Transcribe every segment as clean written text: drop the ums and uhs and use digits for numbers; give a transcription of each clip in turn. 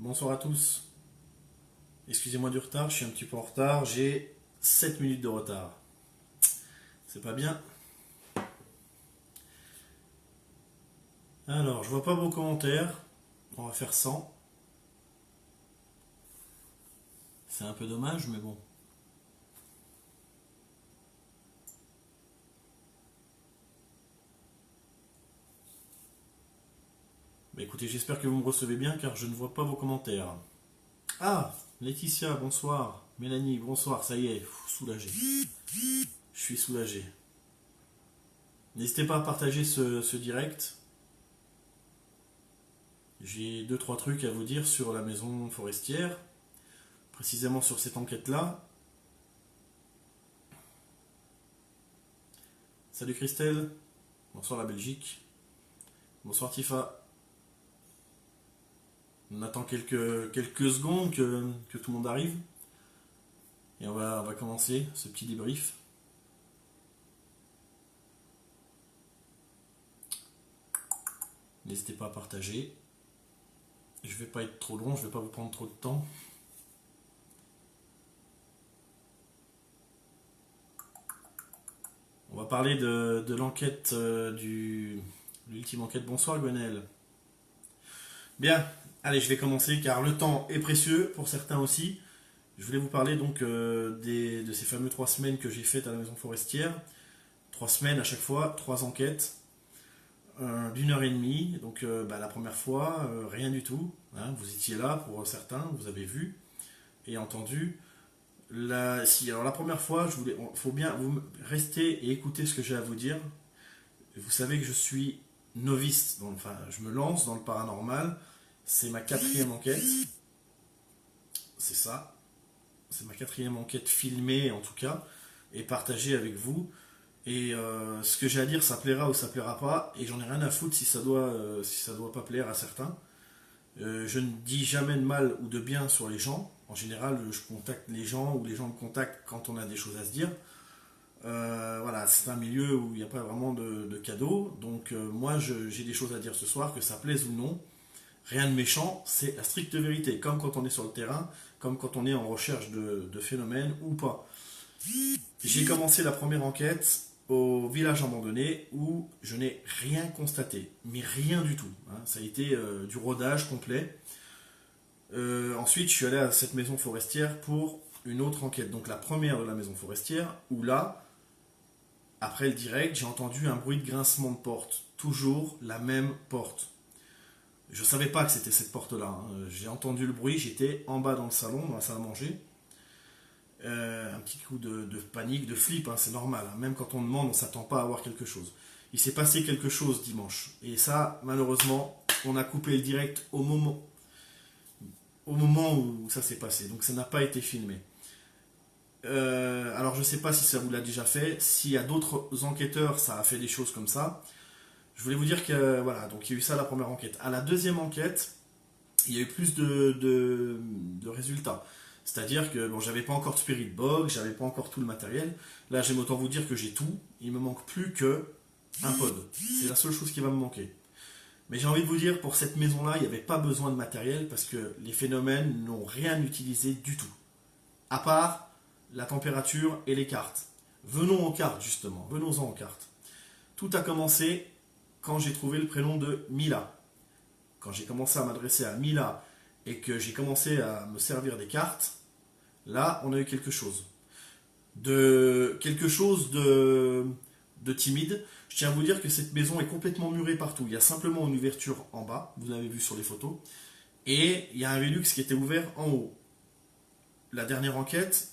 Bonsoir à tous. Excusez-moi du retard, je suis un petit peu en retard. J'ai 7 minutes de retard. C'est pas bien. Alors, je vois pas vos commentaires. On va faire 100. C'est un peu dommage, mais bon. Bah écoutez, j'espère que vous me recevez bien car je ne vois pas vos commentaires. Ah, Laetitia, bonsoir. Mélanie, bonsoir. Ça y est, soulagé. Je suis soulagé. N'hésitez pas à partager ce direct. J'ai deux trois trucs à vous dire sur la maison forestière, précisément sur cette enquête-là. Salut Christelle, bonsoir la Belgique, bonsoir Tifa. On attend quelques secondes que tout le monde arrive et on va commencer ce petit débrief. N'hésitez pas à partager. Je vais pas être trop long, je vais pas vous prendre trop de temps. On va parler de l'enquête l'ultime enquête. Bonsoir Gwenel. Bien, allez, je vais commencer car le temps est précieux pour certains aussi. Je voulais vous parler donc de ces fameux 3 semaines que j'ai faites à la maison forestière. 3 semaines à chaque fois, 3 enquêtes d'une heure et demie. Donc la première fois, rien du tout. Hein, vous étiez là pour certains, vous avez vu et entendu. Alors la première fois, faut bien vous rester et écouter ce que j'ai à vous dire. Vous savez que je suis novice, enfin je me lance dans le paranormal. C'est ma 4e enquête. C'est ça. C'est ma 4e enquête filmée en tout cas et partagée avec vous. Et ce que j'ai à dire, ça plaira ou ça plaira pas. Et j'en ai rien à foutre si ça doit pas plaire à certains. Je ne dis jamais de mal ou de bien sur les gens. En général, je contacte les gens ou les gens me contactent quand on a des choses à se dire. Voilà, c'est un milieu où il n'y a pas vraiment de cadeaux. Donc moi, j'ai des choses à dire ce soir, que ça plaise ou non. Rien de méchant, c'est la stricte vérité. Comme quand on est sur le terrain, comme quand on est en recherche de phénomènes ou pas. J'ai commencé la première enquête au village abandonné où je n'ai rien constaté, mais rien du tout. Hein. Ça a été du rodage complet. Ensuite, je suis allé à cette maison forestière pour une autre enquête, donc la première de la maison forestière, où là, après le direct, j'ai entendu un bruit de grincement de porte. Toujours la même porte. Je ne savais pas que c'était cette porte-là. Hein. J'ai entendu le bruit, j'étais en bas dans le salon, dans la salle à manger. Un petit coup de panique, de flip, hein, c'est normal. Hein. Même quand on demande, on ne s'attend pas à avoir quelque chose. Il s'est passé quelque chose dimanche. Et ça, malheureusement, on a coupé le direct au moment où ça s'est passé. Donc ça n'a pas été filmé. Alors je ne sais pas si ça vous l'a déjà fait. S'il y a d'autres enquêteurs, ça a fait des choses comme ça. Je voulais vous dire que voilà, donc il y a eu ça la première enquête. À la deuxième enquête, il y a eu plus de résultats. C'est-à-dire que bon, j'avais pas encore de Spirit Box, j'avais pas encore tout le matériel. Là, j'aime autant vous dire que j'ai tout. Il me manque plus que un pod. C'est la seule chose qui va me manquer. Mais j'ai envie de vous dire, pour cette maison-là, il n'y avait pas besoin de matériel parce que les phénomènes n'ont rien utilisé du tout. À part la température et les cartes. Venons aux cartes, justement. Venons-en aux cartes. Tout a commencé quand j'ai trouvé le prénom de Mila. Quand j'ai commencé à m'adresser à Mila et que j'ai commencé à me servir des cartes, là, on a eu quelque chose. Quelque chose de timide. Je tiens à vous dire que cette maison est complètement murée partout. Il y a simplement une ouverture en bas, vous l'avez vu sur les photos, et il y a un Velux qui était ouvert en haut. La dernière enquête,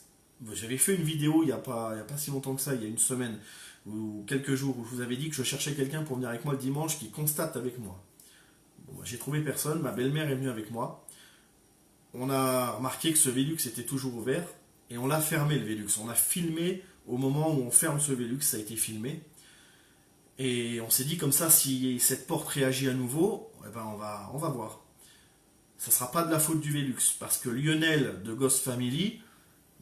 j'avais fait une vidéo il n'y a pas si longtemps que ça, il y a une semaine, ou quelques jours, où je vous avais dit que je cherchais quelqu'un pour venir avec moi le dimanche qui constate avec moi. Bon, j'ai trouvé personne, ma belle-mère est venue avec moi. On a remarqué que ce Velux était toujours ouvert, et on l'a fermé le Velux. On a filmé au moment où on ferme ce Velux, ça a été filmé. Et on s'est dit comme ça, si cette porte réagit à nouveau, eh ben on va voir. Ça ne sera pas de la faute du Velux, parce que Lionel de Ghost Family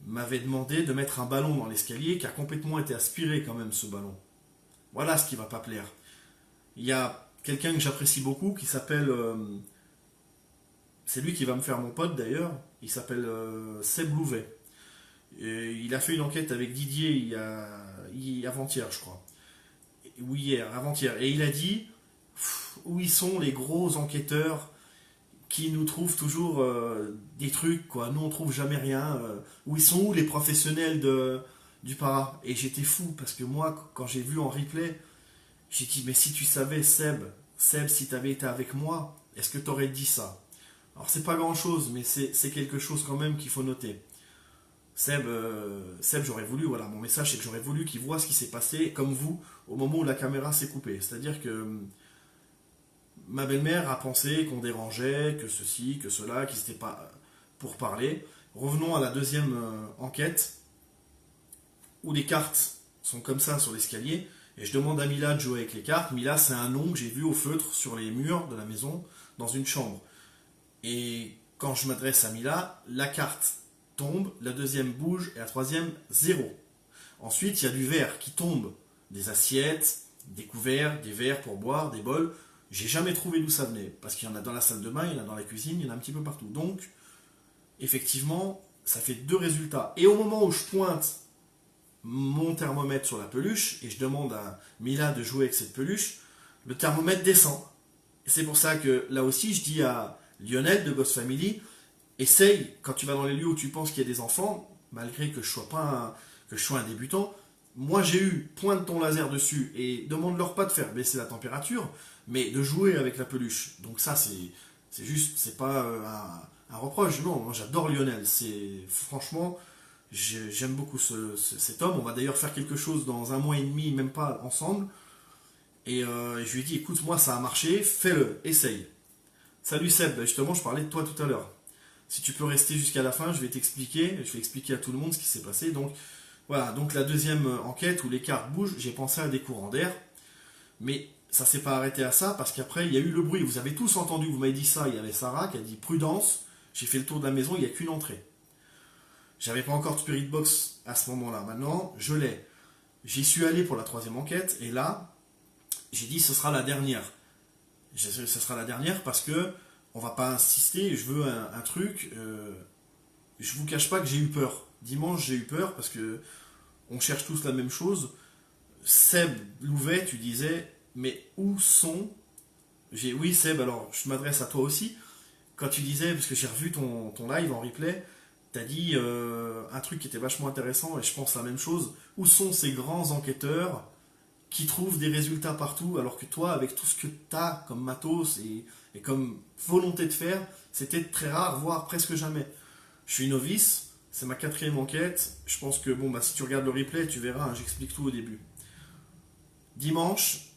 m'avait demandé de mettre un ballon dans l'escalier qui a complètement été aspiré quand même ce ballon. Voilà ce qui ne va pas plaire. Il y a quelqu'un que j'apprécie beaucoup qui s'appelle c'est lui qui va me faire mon pote d'ailleurs. Il s'appelle Seb Louvet. Et il a fait une enquête avec Didier avant-hier, je crois. Ou hier, avant-hier. Et il a dit où ils sont les gros enquêteurs qui nous trouvent toujours des trucs, quoi. Nous, on trouve jamais rien. Où ils sont où les professionnels du para? Et j'étais fou parce que moi, quand j'ai vu en replay, j'ai dit, mais si tu savais, Seb, si tu avais été avec moi, est-ce que tu aurais dit ça? Alors, c'est pas grand chose, mais c'est quelque chose quand même qu'il faut noter. Seb, j'aurais voulu, voilà, mon message c'est que j'aurais voulu qu'il voit ce qui s'est passé, comme vous, au moment où la caméra s'est coupée. C'est-à-dire que ma belle-mère a pensé qu'on dérangeait, que ceci, que cela, qu'ils n'étaient pas pour parler. Revenons à la deuxième enquête, où les cartes sont comme ça sur l'escalier, et je demande à Mila de jouer avec les cartes. Mila, c'est un nom que j'ai vu au feutre sur les murs de la maison, dans une chambre. Et quand je m'adresse à Mila, la carte tombe, la deuxième bouge, et la troisième, zéro. Ensuite, il y a du verre qui tombe, des assiettes, des couverts, des verres pour boire, des bols. J'ai jamais trouvé d'où ça venait, parce qu'il y en a dans la salle de bain, il y en a dans la cuisine, il y en a un petit peu partout. Donc, effectivement, ça fait deux résultats. Et au moment où je pointe mon thermomètre sur la peluche, et je demande à Mila de jouer avec cette peluche, le thermomètre descend. Et c'est pour ça que, là aussi, je dis à Lionel de Ghost Family, essaye, quand tu vas dans les lieux où tu penses qu'il y a des enfants, malgré que je sois un débutant, moi j'ai eu, pointe ton laser dessus et demande-leur pas de faire baisser la température, mais de jouer avec la peluche. Donc ça c'est juste, c'est pas un reproche, non, moi j'adore Lionel, franchement, j'aime beaucoup cet homme, on va d'ailleurs faire quelque chose dans un mois et demi, même pas ensemble, et je lui ai dit, écoute, moi ça a marché, fais-le, essaye. Salut Seb, justement je parlais de toi tout à l'heure. Si tu peux rester jusqu'à la fin, je vais expliquer à tout le monde ce qui s'est passé. Donc voilà, donc la deuxième enquête où les cartes bougent, j'ai pensé à des courants d'air, mais ça s'est pas arrêté à ça parce qu'après il y a eu le bruit. Vous avez tous entendu, vous m'avez dit ça, il y avait Sarah qui a dit prudence. J'ai fait le tour de la maison, il n'y a qu'une entrée. J'avais pas encore de Spirit Box à ce moment-là. Maintenant, je l'ai. J'y suis allé pour la troisième enquête et là, j'ai dit ce sera la dernière. Ce sera la dernière parce que on va pas insister, je veux un truc. Je vous cache pas que j'ai eu peur. Dimanche, j'ai eu peur parce que on cherche tous la même chose. Seb Louvet, tu disais, mais où sont. Oui, Seb, alors je m'adresse à toi aussi. Quand tu disais, parce que j'ai revu ton live en replay, tu as dit un truc qui était vachement intéressant et je pense la même chose. Où sont ces grands enquêteurs qui trouvent des résultats partout alors que toi, avec tout ce que tu as comme matos et comme volonté de faire, c'était très rare, voire presque jamais. Je suis novice, c'est ma quatrième enquête. Je pense que bon, bah, si tu regardes le replay, tu verras, hein, j'explique tout au début. Dimanche,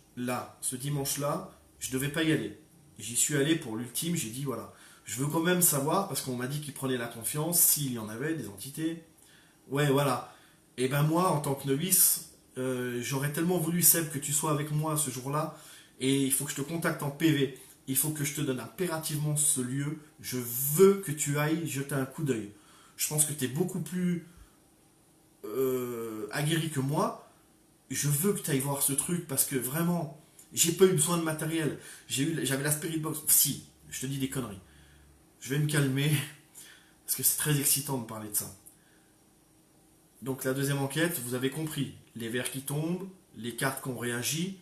ce dimanche-là, je devais pas y aller. J'y suis allé pour l'ultime, j'ai dit voilà, je veux quand même savoir, parce qu'on m'a dit qu'il prenait la confiance, s'il y en avait, des entités. Ouais, voilà. Et ben moi, en tant que novice, j'aurais tellement voulu, Seb, que tu sois avec moi ce jour-là, et il faut que je te contacte en PV. Il faut que je te donne impérativement ce lieu. Je veux que tu ailles jeter un coup d'œil. Je pense que tu es beaucoup plus aguerri que moi. Je veux que tu ailles voir ce truc parce que vraiment, j'ai pas eu besoin de matériel. J'avais la Spirit Box. Si, je te dis des conneries. Je vais me calmer parce que c'est très excitant de parler de ça. Donc la deuxième enquête, vous avez compris. Les verres qui tombent, les cartes qui ont réagi.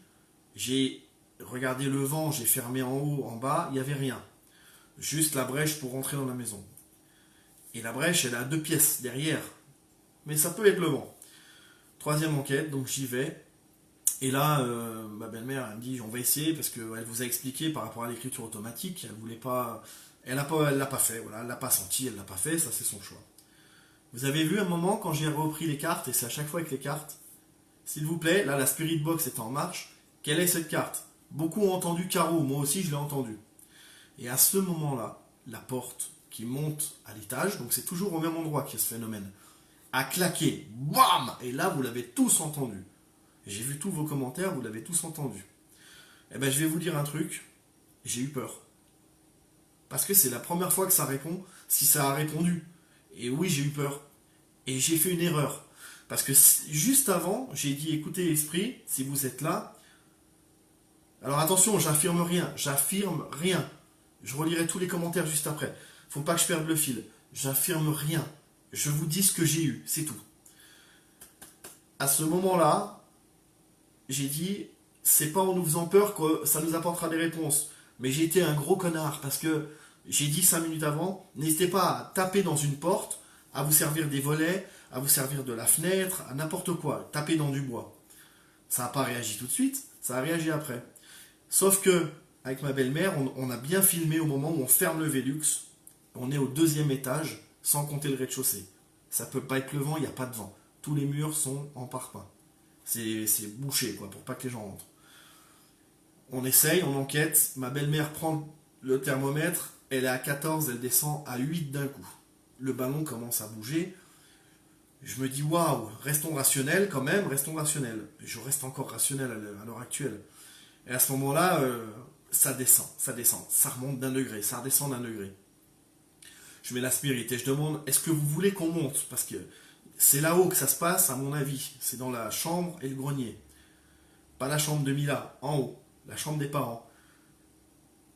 J'ai regardé le vent, j'ai fermé en haut, en bas, il n'y avait rien. Juste la brèche pour rentrer dans la maison. Et la brèche, elle a 2 pièces derrière. Mais ça peut être le vent. Troisième enquête, donc j'y vais. Et là, ma belle-mère, elle me dit, on va essayer, parce qu'elle vous a expliqué par rapport à l'écriture automatique, elle voulait pas... Elle l'a pas fait, voilà, elle l'a pas senti, elle l'a pas fait, ça c'est son choix. Vous avez vu un moment quand j'ai repris les cartes, et c'est à chaque fois avec les cartes, s'il vous plaît, là la Spirit Box est en marche, quelle est cette carte? Beaucoup ont entendu carreau, moi aussi je l'ai entendu. Et à ce moment-là, la porte qui monte à l'étage, donc c'est toujours au même endroit qu'il y a ce phénomène, a claqué, bam! Et là, vous l'avez tous entendu. J'ai vu tous vos commentaires, vous l'avez tous entendu. Eh ben, je vais vous dire un truc, j'ai eu peur. Parce que c'est la première fois que ça répond, si ça a répondu. Et oui, j'ai eu peur. Et j'ai fait une erreur. Parce que juste avant, j'ai dit, écoutez l'esprit, si vous êtes là, alors attention, j'affirme rien. Je relirai tous les commentaires juste après. Faut pas que je perde le fil. J'affirme rien. Je vous dis ce que j'ai eu, c'est tout. À ce moment-là, j'ai dit, c'est pas en nous faisant peur que ça nous apportera des réponses. Mais j'ai été un gros connard parce que j'ai dit 5 minutes avant, n'hésitez pas à taper dans une porte, à vous servir des volets, à vous servir de la fenêtre, à n'importe quoi, taper dans du bois. Ça n'a pas réagi tout de suite, ça a réagi après. Sauf que, avec ma belle-mère, on a bien filmé au moment où on ferme le Velux. On est au 2e étage, sans compter le rez-de-chaussée. Ça peut pas être le vent, il n'y a pas de vent. Tous les murs sont en parpaing. C'est bouché, quoi, pour pas que les gens rentrent. On essaye, on enquête. Ma belle-mère prend le thermomètre, elle est à 14, elle descend à 8 d'un coup. Le ballon commence à bouger. Je me dis, waouh, restons rationnels quand même, restons rationnels. Je reste encore rationnel à l'heure actuelle. Et à ce moment-là, ça descend, ça remonte d'un degré, ça redescend d'un degré. Je mets la spirit et je demande, est-ce que vous voulez qu'on monte? Parce que c'est là-haut que ça se passe, à mon avis. C'est dans la chambre et le grenier. Pas la chambre de Mila, en haut. La chambre des parents.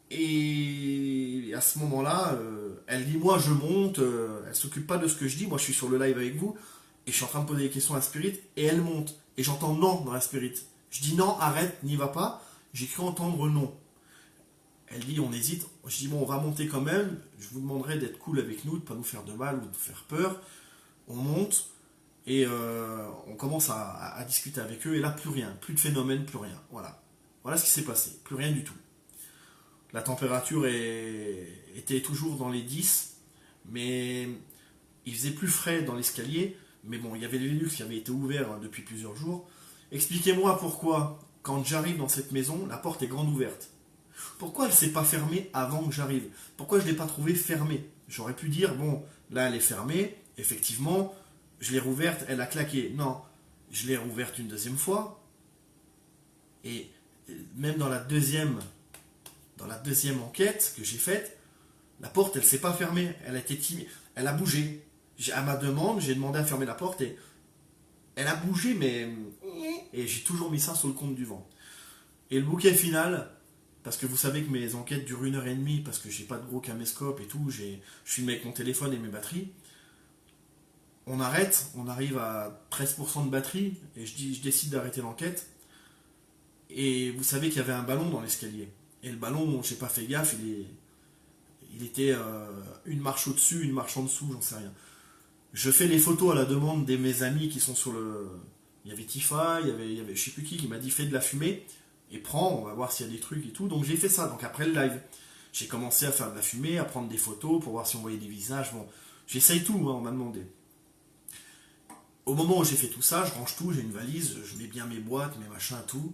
Et à ce moment-là, elle dit, moi je monte, elle s'occupe pas de ce que je dis, moi je suis sur le live avec vous, et je suis en train de poser des questions à la spirit, et elle monte. Et j'entends non dans la spirit. Je dis non, arrête, n'y va pas. J'ai cru entendre non. Elle dit on hésite. Je dis bon, on va monter quand même. Je vous demanderai d'être cool avec nous, de ne pas nous faire de mal ou de nous faire peur. On monte et on commence à discuter avec eux. Et là, plus rien. Plus de phénomène, plus rien. Voilà. Voilà ce qui s'est passé. Plus rien du tout. La température était toujours dans les 10, mais il faisait plus frais dans l'escalier. Mais bon, il y avait le Linux qui avait été ouvert depuis plusieurs jours. Expliquez-moi pourquoi, quand j'arrive dans cette maison, la porte est grande ouverte. Pourquoi elle ne s'est pas fermée avant que j'arrive? Pourquoi je ne l'ai pas trouvée fermée? J'aurais pu dire, bon, là elle est fermée, effectivement, je l'ai rouverte, elle a claqué. Non, je l'ai rouverte une deuxième fois, et même dans la deuxième enquête que j'ai faite, la porte elle ne s'est pas fermée, elle a été timide, elle a bougé. À ma demande, j'ai demandé à fermer la porte et elle a bougé, mais. Et j'ai toujours mis ça sur le compte du vent. Et le bouquet final, parce que vous savez que mes enquêtes durent 1h30, parce que j'ai pas de gros caméscope et tout, je filme avec mon téléphone et mes batteries. On arrête, on arrive à 13% de batterie, et je décide d'arrêter l'enquête. Et vous savez qu'il y avait un ballon dans l'escalier. Et le ballon, j'ai pas fait gaffe, il était une marche au-dessus, une marche en dessous, j'en sais rien. Je fais les photos à la demande de mes amis qui sont sur le. Il y avait Tifa, il y avait je sais plus qui m'a dit fais de la fumée et prends, on va voir s'il y a des trucs et tout. Donc j'ai fait ça. Donc après le live, j'ai commencé à faire de la fumée, à prendre des photos pour voir si on voyait des visages. Bon, j'essaye tout, hein, on m'a demandé. Au moment où j'ai fait tout ça, je range tout, j'ai une valise, je mets bien mes boîtes, mes machins, tout.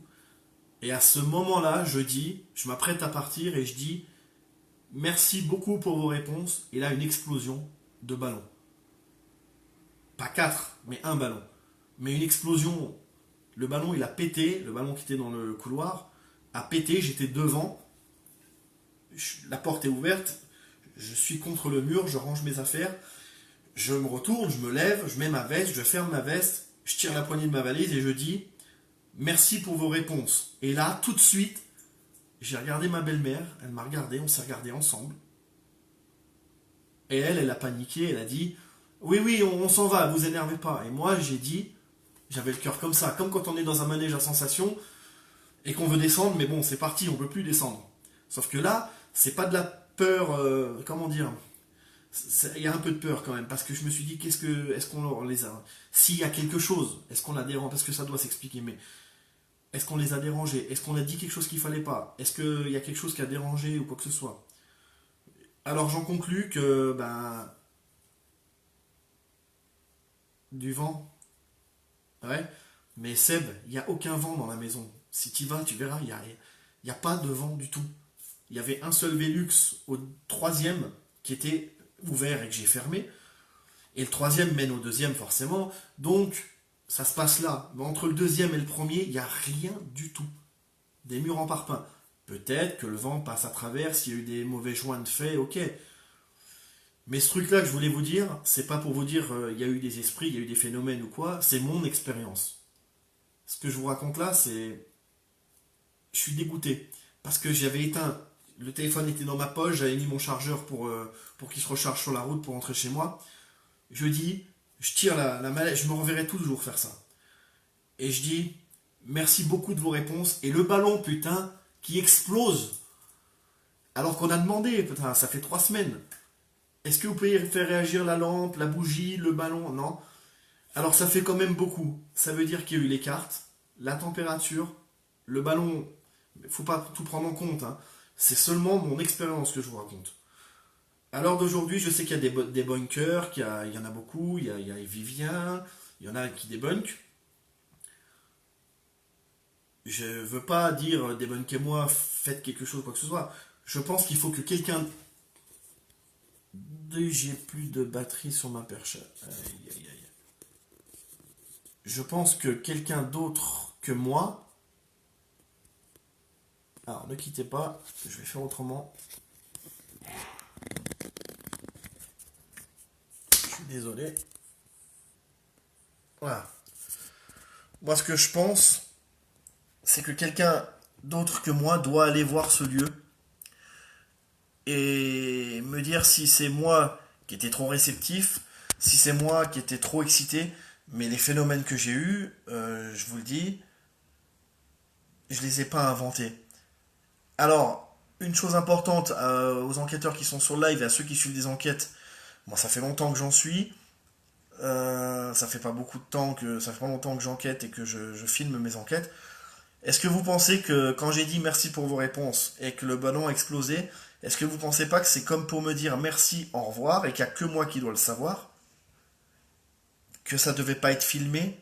Et à ce moment-là, je m'apprête à partir et je dis merci beaucoup pour vos réponses. Et là, une explosion de ballons. Pas 4, mais un ballon. Mais une explosion. Le ballon, il a pété. Le ballon qui était dans le couloir a pété. J'étais devant. La porte est ouverte. Je suis contre le mur. Je range mes affaires. Je me retourne. Je me lève. Je mets ma veste. Je ferme ma veste. Je tire la poignée de ma valise et je dis merci pour vos réponses. Et là, tout de suite, j'ai regardé ma belle-mère. Elle m'a regardé. On s'est regardé ensemble. Et elle a paniqué. Elle a dit oui, oui, on s'en va, vous énervez pas. Et moi, j'ai dit, j'avais le cœur comme ça, comme quand on est dans un manège à sensation et qu'on veut descendre, mais bon, c'est parti, on peut plus descendre. Sauf que là, c'est pas de la peur, comment dire, il y a un peu de peur quand même, parce que je me suis dit, est-ce qu'on les a, s'il y a quelque chose, est-ce qu'on a dérangé, parce que ça doit s'expliquer, mais est-ce qu'on les a dérangés, est-ce qu'on a dit quelque chose qu'il fallait pas, est-ce qu'il y a quelque chose qui a dérangé ou quoi que ce soit. Alors j'en conclus que, ben, du vent. Ouais. Mais Seb, il n'y a aucun vent dans la maison. Si tu vas, tu verras, il y a pas de vent du tout. Il y avait un seul Velux au 3e qui était ouvert et que j'ai fermé. Et le 3e mène au 2e forcément. Donc, ça se passe là. Mais entre le 2e et le 1er, il n'y a rien du tout. Des murs en parpaing. Peut-être que le vent passe à travers, s'il y a eu des mauvais joints de fait, ok. Mais ce truc-là que je voulais vous dire, c'est pas pour vous dire il y a eu des esprits, il y a eu des phénomènes ou quoi, c'est mon expérience. Ce que je vous raconte là, c'est. Je suis dégoûté. Parce que j'avais éteint. Le téléphone était dans ma poche, j'avais mis mon chargeur pour qu'il se recharge sur la route pour rentrer chez moi. Je dis, je tire la mallette, je me reverrai toujours faire ça. Et je dis, merci beaucoup de vos réponses. Et le ballon, putain, qui explose. Alors qu'on a demandé, putain, ça fait 3 semaines. Est-ce que vous pouvez faire réagir la lampe, la bougie, le ballon? Non. Alors ça fait quand même beaucoup. Ça veut dire qu'il y a eu les cartes, la température, le ballon. Il ne faut pas tout prendre en compte, hein. C'est seulement mon expérience que je vous raconte. À l'heure d'aujourd'hui, je sais qu'il y a des bunkers, il y en a beaucoup, il y a Vivien, il y en a qui débunkent. Je veux pas dire débunkez-moi, faites quelque chose, quoi que ce soit. Je pense qu'il faut que quelqu'un. J'ai plus de batterie sur ma perche. Aïe, aïe, aïe. Je pense que quelqu'un d'autre que moi. Alors ne quittez pas, je vais faire autrement. Je suis désolé. Voilà. Moi, ce que je pense, c'est que quelqu'un d'autre que moi doit aller voir ce lieu et me dire si c'est moi qui étais trop réceptif, si c'est moi qui étais trop excité. Mais les phénomènes que j'ai eus, je vous le dis, je les ai pas inventés. Alors, une chose importante aux enquêteurs qui sont sur le live et à ceux qui suivent des enquêtes, moi ça fait longtemps que j'en suis. Ça fait pas beaucoup de temps que ça fait pas longtemps que j'enquête et que je filme mes enquêtes. Est-ce que vous pensez que quand j'ai dit merci pour vos réponses et que le ballon a explosé, est-ce que vous pensez pas que c'est comme pour me dire merci, au revoir et qu'il n'y a que moi qui dois le savoir, que ça devait pas être filmé,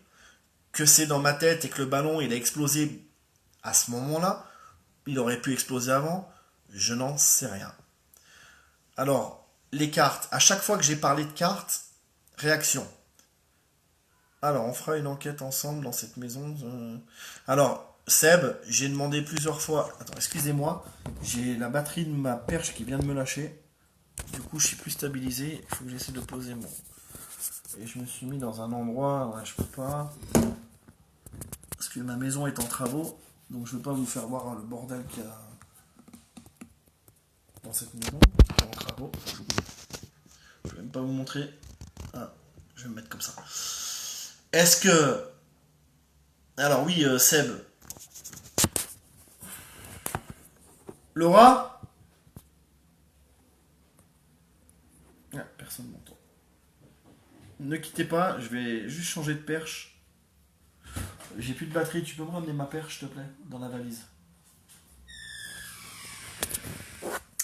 que c'est dans ma tête et que le ballon il a explosé à ce moment-là, il aurait pu exploser avant, je n'en sais rien. Alors, les cartes, à chaque fois que j'ai parlé de cartes, réaction. Alors, on fera une enquête ensemble dans cette maison. Alors, Seb, j'ai demandé plusieurs fois. Attends, excusez-moi. J'ai la batterie de ma perche qui vient de me lâcher. Du coup, je suis plus stabilisé. Il faut que j'essaie de poser mon. Et je me suis mis dans un endroit. Ouais, je peux pas. Parce que ma maison est en travaux. Donc, je ne veux pas vous faire voir le bordel qu'il y a dans cette maison. En travaux. Je ne vais même pas vous montrer. Ah, je vais me mettre comme ça. Est-ce que. Alors, oui, Seb. Laura. Ah, personne m'entend. Ne quittez pas, je vais juste changer de perche. J'ai plus de batterie, tu peux me ramener ma perche, s'il te plaît, dans la valise.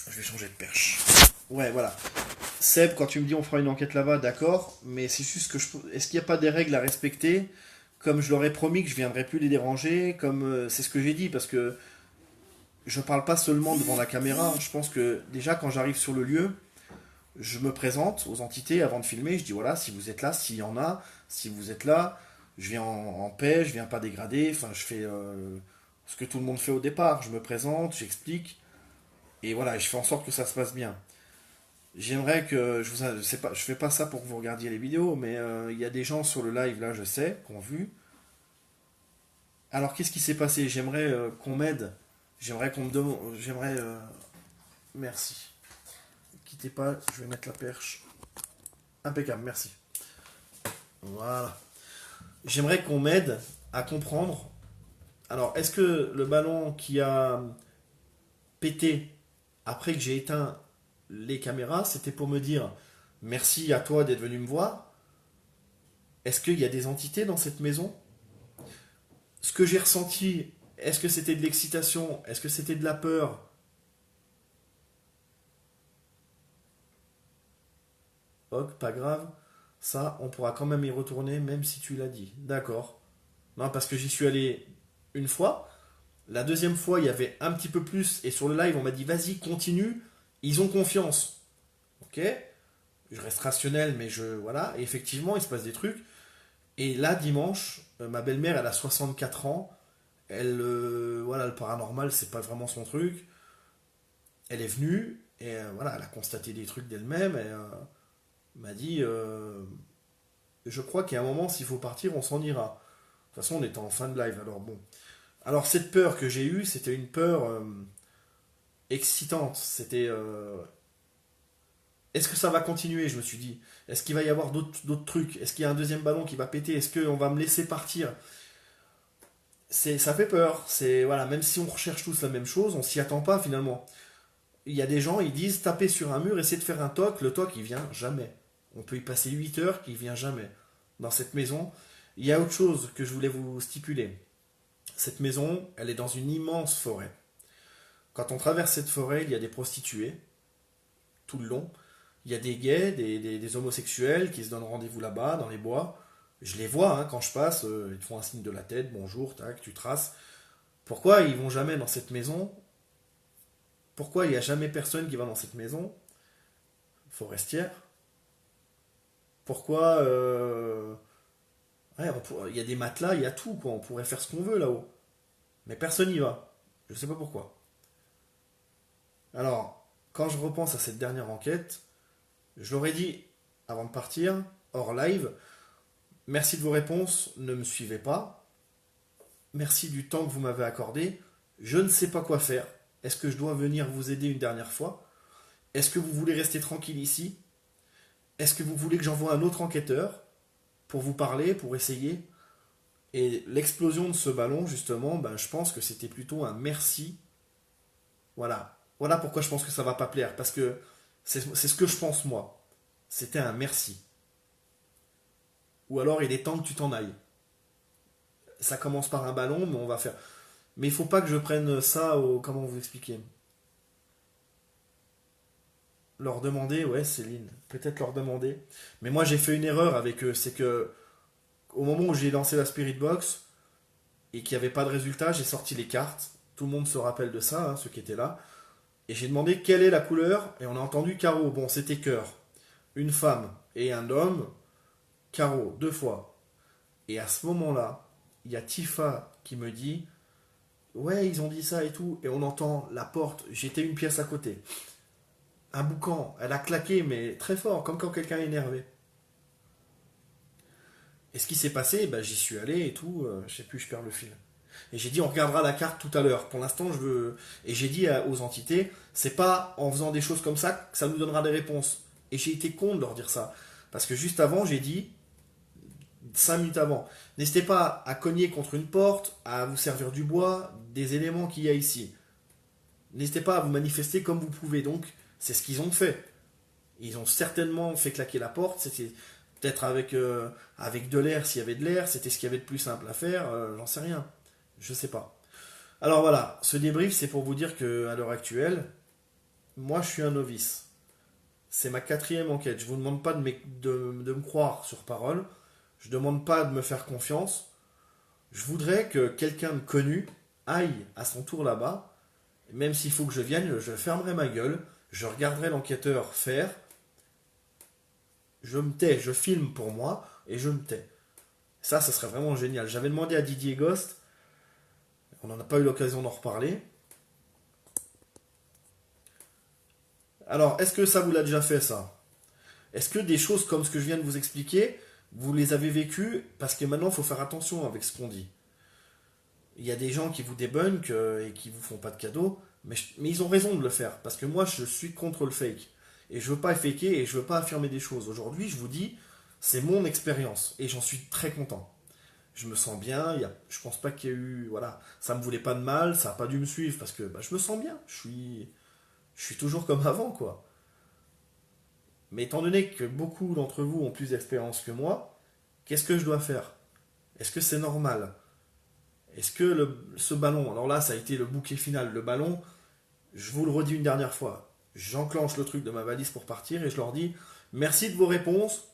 Je vais changer de perche. Ouais, voilà. Seb, quand tu me dis on fera une enquête là-bas, d'accord, mais c'est juste que je. Est-ce qu'il n'y a pas des règles à respecter? Comme je leur ai promis que je viendrai plus les déranger, comme c'est ce que j'ai dit, parce que je parle pas seulement devant la caméra. Je pense que déjà quand j'arrive sur le lieu, je me présente aux entités avant de filmer. Je dis voilà, si vous êtes là, s'il y en a, si vous êtes là, je viens en paix, je viens pas dégrader. Enfin, je fais ce que tout le monde fait au départ. Je me présente, j'explique, et voilà, je fais en sorte que ça se passe bien. J'aimerais que sais pas, je fais pas ça pour que vous regardiez les vidéos, mais il y a des gens sur le live là, je sais, qui ont vu. Alors qu'est-ce qui s'est passé? J'aimerais qu'on m'aide. J'aimerais qu'on me demande. J'aimerais. Merci. Quittez pas, je vais mettre la perche. Impeccable, merci. Voilà. J'aimerais qu'on m'aide à comprendre. Alors, est-ce que le ballon qui a pété après que j'ai éteint les caméras, c'était pour me dire merci à toi d'être venu me voir? Est-ce qu'il y a des entités dans cette maison? Ce que j'ai ressenti, est-ce que c'était de l'excitation? Est-ce que c'était de la peur? Ok, pas grave. Ça, on pourra quand même y retourner, même si tu l'as dit. D'accord. Non, parce que j'y suis allé une fois. La deuxième fois, il y avait un petit peu plus. Et sur le live, on m'a dit, vas-y, continue. Ils ont confiance. Ok. Je reste rationnel, mais je. Voilà. Et effectivement, il se passe des trucs. Et là, dimanche, ma belle-mère, elle a 64 ans. Elle. Voilà, le paranormal, c'est pas vraiment son truc. Elle est venue. Et voilà, elle a constaté des trucs d'elle-même. Et m'a dit je crois qu'à un moment, s'il faut partir, on s'en ira. De toute façon, on était en fin de live, alors bon. Alors, cette peur que j'ai eue, c'était une peur. excitante. C'était. Est-ce que ça va continuer? Je me suis dit. Est-ce qu'il va y avoir d'autres trucs? Est-ce qu'il y a un deuxième ballon qui va péter? Est-ce qu'on va me laisser partir? Ça fait peur. C'est voilà, même si on recherche tous la même chose, on s'y attend pas finalement. Il y a des gens, ils disent taper sur un mur, essayer de faire un toc. Le toc, il vient jamais. On peut y passer 8 heures, qu'il vient jamais. Dans cette maison, il y a autre chose que je voulais vous stipuler. Cette maison, elle est dans une immense forêt. Quand on traverse cette forêt, il y a des prostituées tout le long. Il y a des gays, des homosexuels qui se donnent rendez-vous là-bas, dans les bois. Je les vois hein, quand je passe, ils te font un signe de la tête, bonjour, tac, tu traces. Pourquoi ils vont jamais dans cette maison? Pourquoi il n'y a jamais personne qui va dans cette maison forestière? Pourquoi ouais, il y a des matelas, il y a tout, quoi. On pourrait faire ce qu'on veut là-haut. Mais personne n'y va. Je ne sais pas pourquoi. Alors, quand je repense à cette dernière enquête, je l'aurais dit avant de partir, hors live, merci de vos réponses, ne me suivez pas. Merci du temps que vous m'avez accordé. Je ne sais pas quoi faire. Est-ce que je dois venir vous aider une dernière fois? Est-ce que vous voulez rester tranquille ici? Est-ce que vous voulez que j'envoie un autre enquêteur pour vous parler, pour essayer? Et l'explosion de ce ballon, justement, ben, je pense que c'était plutôt un merci. Voilà. Voilà pourquoi je pense que ça va pas plaire. Parce que c'est ce que je pense moi. C'était un merci. Ou alors il est temps que tu t'en ailles. Ça commence par un ballon, mais on va faire. Mais il faut pas que je prenne ça au. Comment vous expliquer? Leur demander, ouais, Céline. Peut-être leur demander. Mais moi j'ai fait une erreur avec eux. C'est que au moment où j'ai lancé la Spirit Box et qu'il n'y avait pas de résultat, j'ai sorti les cartes. Tout le monde se rappelle de ça, hein, ceux qui étaient là. Et j'ai demandé quelle est la couleur. Et on a entendu carreau. Bon, c'était cœur. Une femme et un homme. Carreau, 2 fois. Et à ce moment-là, il y a Tifa qui me dit ouais, ils ont dit ça et tout. Et on entend la porte. J'étais une pièce à côté. Un boucan. Elle a claqué, mais très fort, comme quand quelqu'un est énervé. Et ce qui s'est passé, bah, j'y suis allé et tout. Je sais plus, je perds le fil. Et j'ai dit, on regardera la carte tout à l'heure. Pour l'instant, je veux. Et j'ai dit aux entités, c'est pas en faisant des choses comme ça que ça nous donnera des réponses. Et j'ai été con de leur dire ça. Parce que juste avant, j'ai dit, 5 minutes avant, n'hésitez pas à cogner contre une porte, à vous servir du bois, des éléments qu'il y a ici. N'hésitez pas à vous manifester comme vous pouvez. Donc, c'est ce qu'ils ont fait. Ils ont certainement fait claquer la porte. C'était peut-être avec de l'air, s'il y avait de l'air. C'était ce qu'il y avait de plus simple à faire. J'en sais rien. Je sais pas. Alors voilà, ce débrief, c'est pour vous dire que à l'heure actuelle, moi, je suis un novice. C'est ma quatrième enquête. Je vous demande pas de me croire sur parole. Je ne demande pas de me faire confiance. Je voudrais que quelqu'un de connu aille à son tour là-bas. Même s'il faut que je vienne, je fermerai ma gueule. Je regarderai l'enquêteur faire. Je me tais, je filme pour moi et je me tais. Ça serait vraiment génial. J'avais demandé à Didier Ghost. On n'en a pas eu l'occasion d'en reparler. Alors, est-ce que ça vous l'a déjà fait ça? Est-ce que des choses comme ce que je viens de vous expliquer, vous les avez vécues? Parce que maintenant, il faut faire attention avec ce qu'on dit. Il y a des gens qui vous débunkent et qui vous font pas de cadeaux, mais ils ont raison de le faire. Parce que moi, je suis contre le fake. Et je veux pas faker et je veux pas affirmer des choses. Aujourd'hui, je vous dis, c'est mon expérience. Et j'en suis très content. Je me sens bien, je pense pas qu'il y ait eu. Voilà, ça me voulait pas de mal, ça a pas dû me suivre parce que bah, je me sens bien. Je suis toujours comme avant, quoi. Mais étant donné que beaucoup d'entre vous ont plus d'expérience que moi, qu'est-ce que je dois faire? Est-ce que c'est normal? Est-ce que ce ballon, alors là ça a été le bouquet final, le ballon, je vous le redis une dernière fois, j'enclenche le truc de ma valise pour partir et je leur dis merci de vos réponses.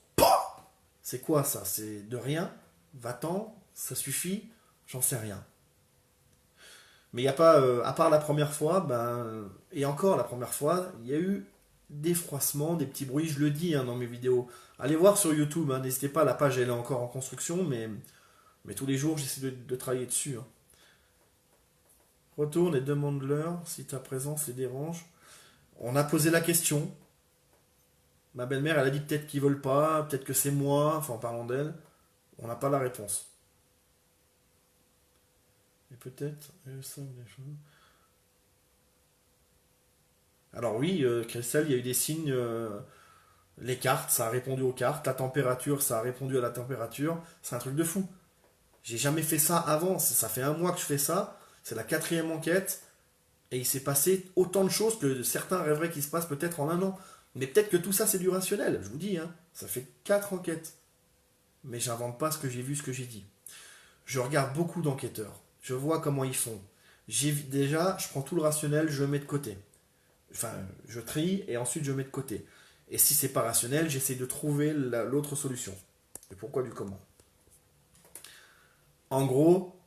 C'est quoi ça? C'est de rien? Va-t'en? Ça suffit? J'en sais rien. Mais il n'y a pas, à part la première fois, ben, et encore la première fois, il y a eu des froissements, des petits bruits, je le dis hein, dans mes vidéos. Allez voir sur YouTube, hein, n'hésitez pas, la page elle est encore en construction, mais tous les jours j'essaie de travailler dessus. Hein. Retourne et demande-leur si ta présence les dérange. On a posé la question. Ma belle-mère, elle a dit peut-être qu'ils veulent pas, peut-être que c'est moi, enfin en parlant d'elle. On n'a pas la réponse. Et peut-être, elles savent des choses. Alors oui, Christelle, il y a eu des signes. Les cartes, ça a répondu aux cartes. La température, ça a répondu à la température. C'est un truc de fou. J'ai jamais fait ça avant. Ça fait un mois que je fais ça. C'est la quatrième enquête. Et il s'est passé autant de choses que certains rêveraient qu'il se passe peut-être en un an. Mais peut-être que tout ça, c'est du rationnel. Je vous dis, hein. Ça fait quatre enquêtes. Mais j'invente pas ce que j'ai vu, ce que j'ai dit. Je regarde beaucoup d'enquêteurs. Je vois comment ils font. Déjà, je prends tout le rationnel, je le mets de côté. Enfin, je trie et ensuite je mets de côté. Et si c'est pas rationnel, j'essaie de trouver l'autre solution. Et pourquoi du comment. En gros,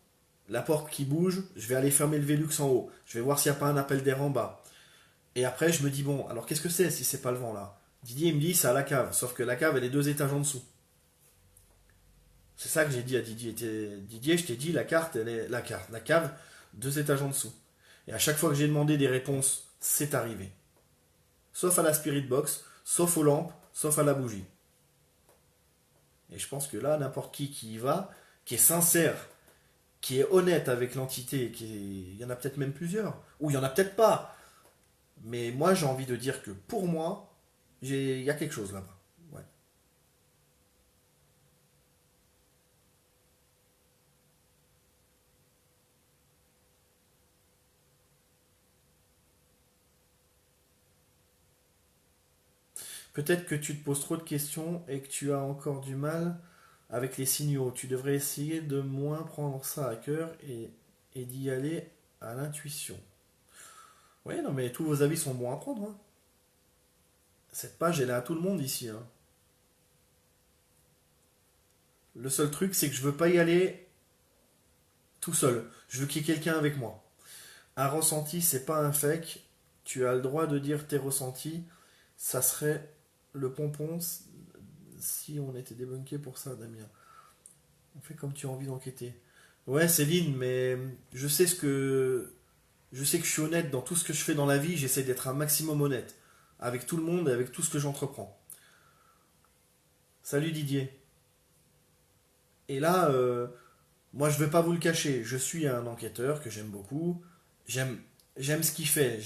la porte qui bouge, je vais aller fermer le Velux en haut. Je vais voir s'il n'y a pas un appel d'air en bas. Et après, je me dis, bon, alors qu'est-ce que c'est si c'est pas le vent là? Didier, il me dit, c'est à la cave. Sauf que la cave, elle est deux étages en dessous. C'est ça que j'ai dit à Didier. Didier, je t'ai dit, la carte, elle est. La cave, deux étages en dessous. Et à chaque fois que j'ai demandé des réponses, c'est arrivé. Sauf à la Spirit Box, sauf aux lampes, sauf à la bougie. Et je pense que là, n'importe qui y va, qui est sincère, qui est honnête avec l'entité, il y en a peut-être même plusieurs, ou il y en a peut-être pas. Mais moi, j'ai envie de dire que pour moi, il y a quelque chose là-bas. Ouais. Peut-être que tu te poses trop de questions et que tu as encore du mal avec les signaux. Tu devrais essayer de moins prendre ça à cœur et d'y aller à l'intuition. Oui, non, mais tous vos avis sont bons à prendre, hein. Cette page, elle est à tout le monde ici, hein. Le seul truc, c'est que je veux pas y aller tout seul. Je veux qu'il y ait quelqu'un avec moi. Un ressenti, c'est pas un fake. Tu as le droit de dire tes ressentis. Ça serait le pompon si on était débunké pour ça, Damien. On fait comme tu as envie d'enquêter. Ouais, Céline, mais je sais ce que. Je sais que je suis honnête dans tout ce que je fais dans la vie. J'essaie d'être un maximum honnête. Avec tout le monde et avec tout ce que j'entreprends. Salut Didier. Et là, moi, je ne vais pas vous le cacher. Je suis un enquêteur que j'aime beaucoup. J'aime, j'aime ce qu'il fait.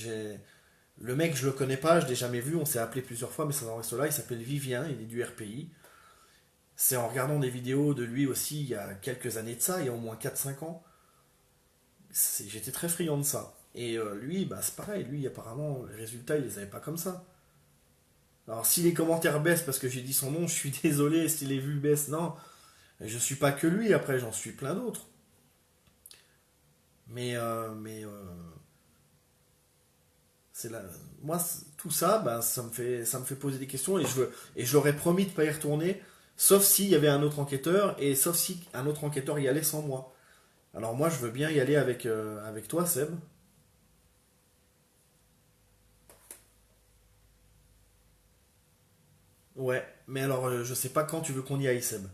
Le mec, je le connais pas, je l'ai jamais vu. On s'est appelé plusieurs fois, mais ça en reste là. Il s'appelle Vivien, il est du RPI. C'est en regardant des vidéos de lui aussi il y a quelques années de ça, il y a au moins 4 5 ans. J'étais très friand de ça. Et lui, bah, c'est pareil. Lui, apparemment, les résultats, il les avait pas comme ça. Alors, si les commentaires baissent parce que j'ai dit son nom, je suis désolé. Si les vues baissent, non. Je suis pas que lui, après, j'en suis plein d'autres. Mais c'est là, moi, tout ça, ben, ça me fait poser des questions et j'aurais promis de pas y retourner, sauf s'il y avait un autre enquêteur et sauf si un autre enquêteur y allait sans moi. Alors moi, je veux bien y aller avec toi, Seb. Ouais, mais alors je sais pas quand tu veux qu'on y aille, Seb.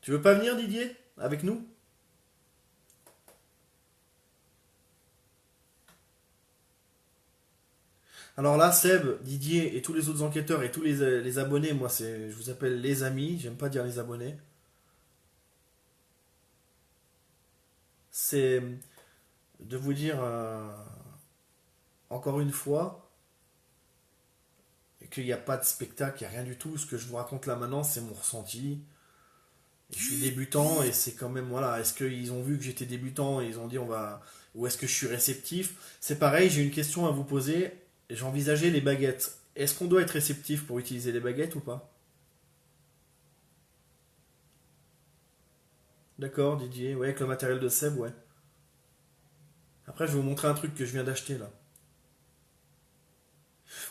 Tu veux pas venir, Didier, avec nous? Alors là, Seb, Didier et tous les autres enquêteurs et tous les abonnés, moi, je vous appelle les amis, j'aime pas dire les abonnés. C'est de vous dire encore une fois qu'il n'y a pas de spectacle, il n'y a rien du tout. Ce que je vous raconte là maintenant, c'est mon ressenti. Et je suis débutant et c'est quand même, voilà, est-ce qu'ils ont vu que j'étais débutant et ils ont dit on va. Ou est-ce que je suis réceptif? C'est pareil, j'ai une question à vous poser. J'envisageais les baguettes. Est-ce qu'on doit être réceptif pour utiliser les baguettes ou pas? D'accord, Didier. Ouais, avec le matériel de Seb, ouais. Après, je vais vous montrer un truc que je viens d'acheter là.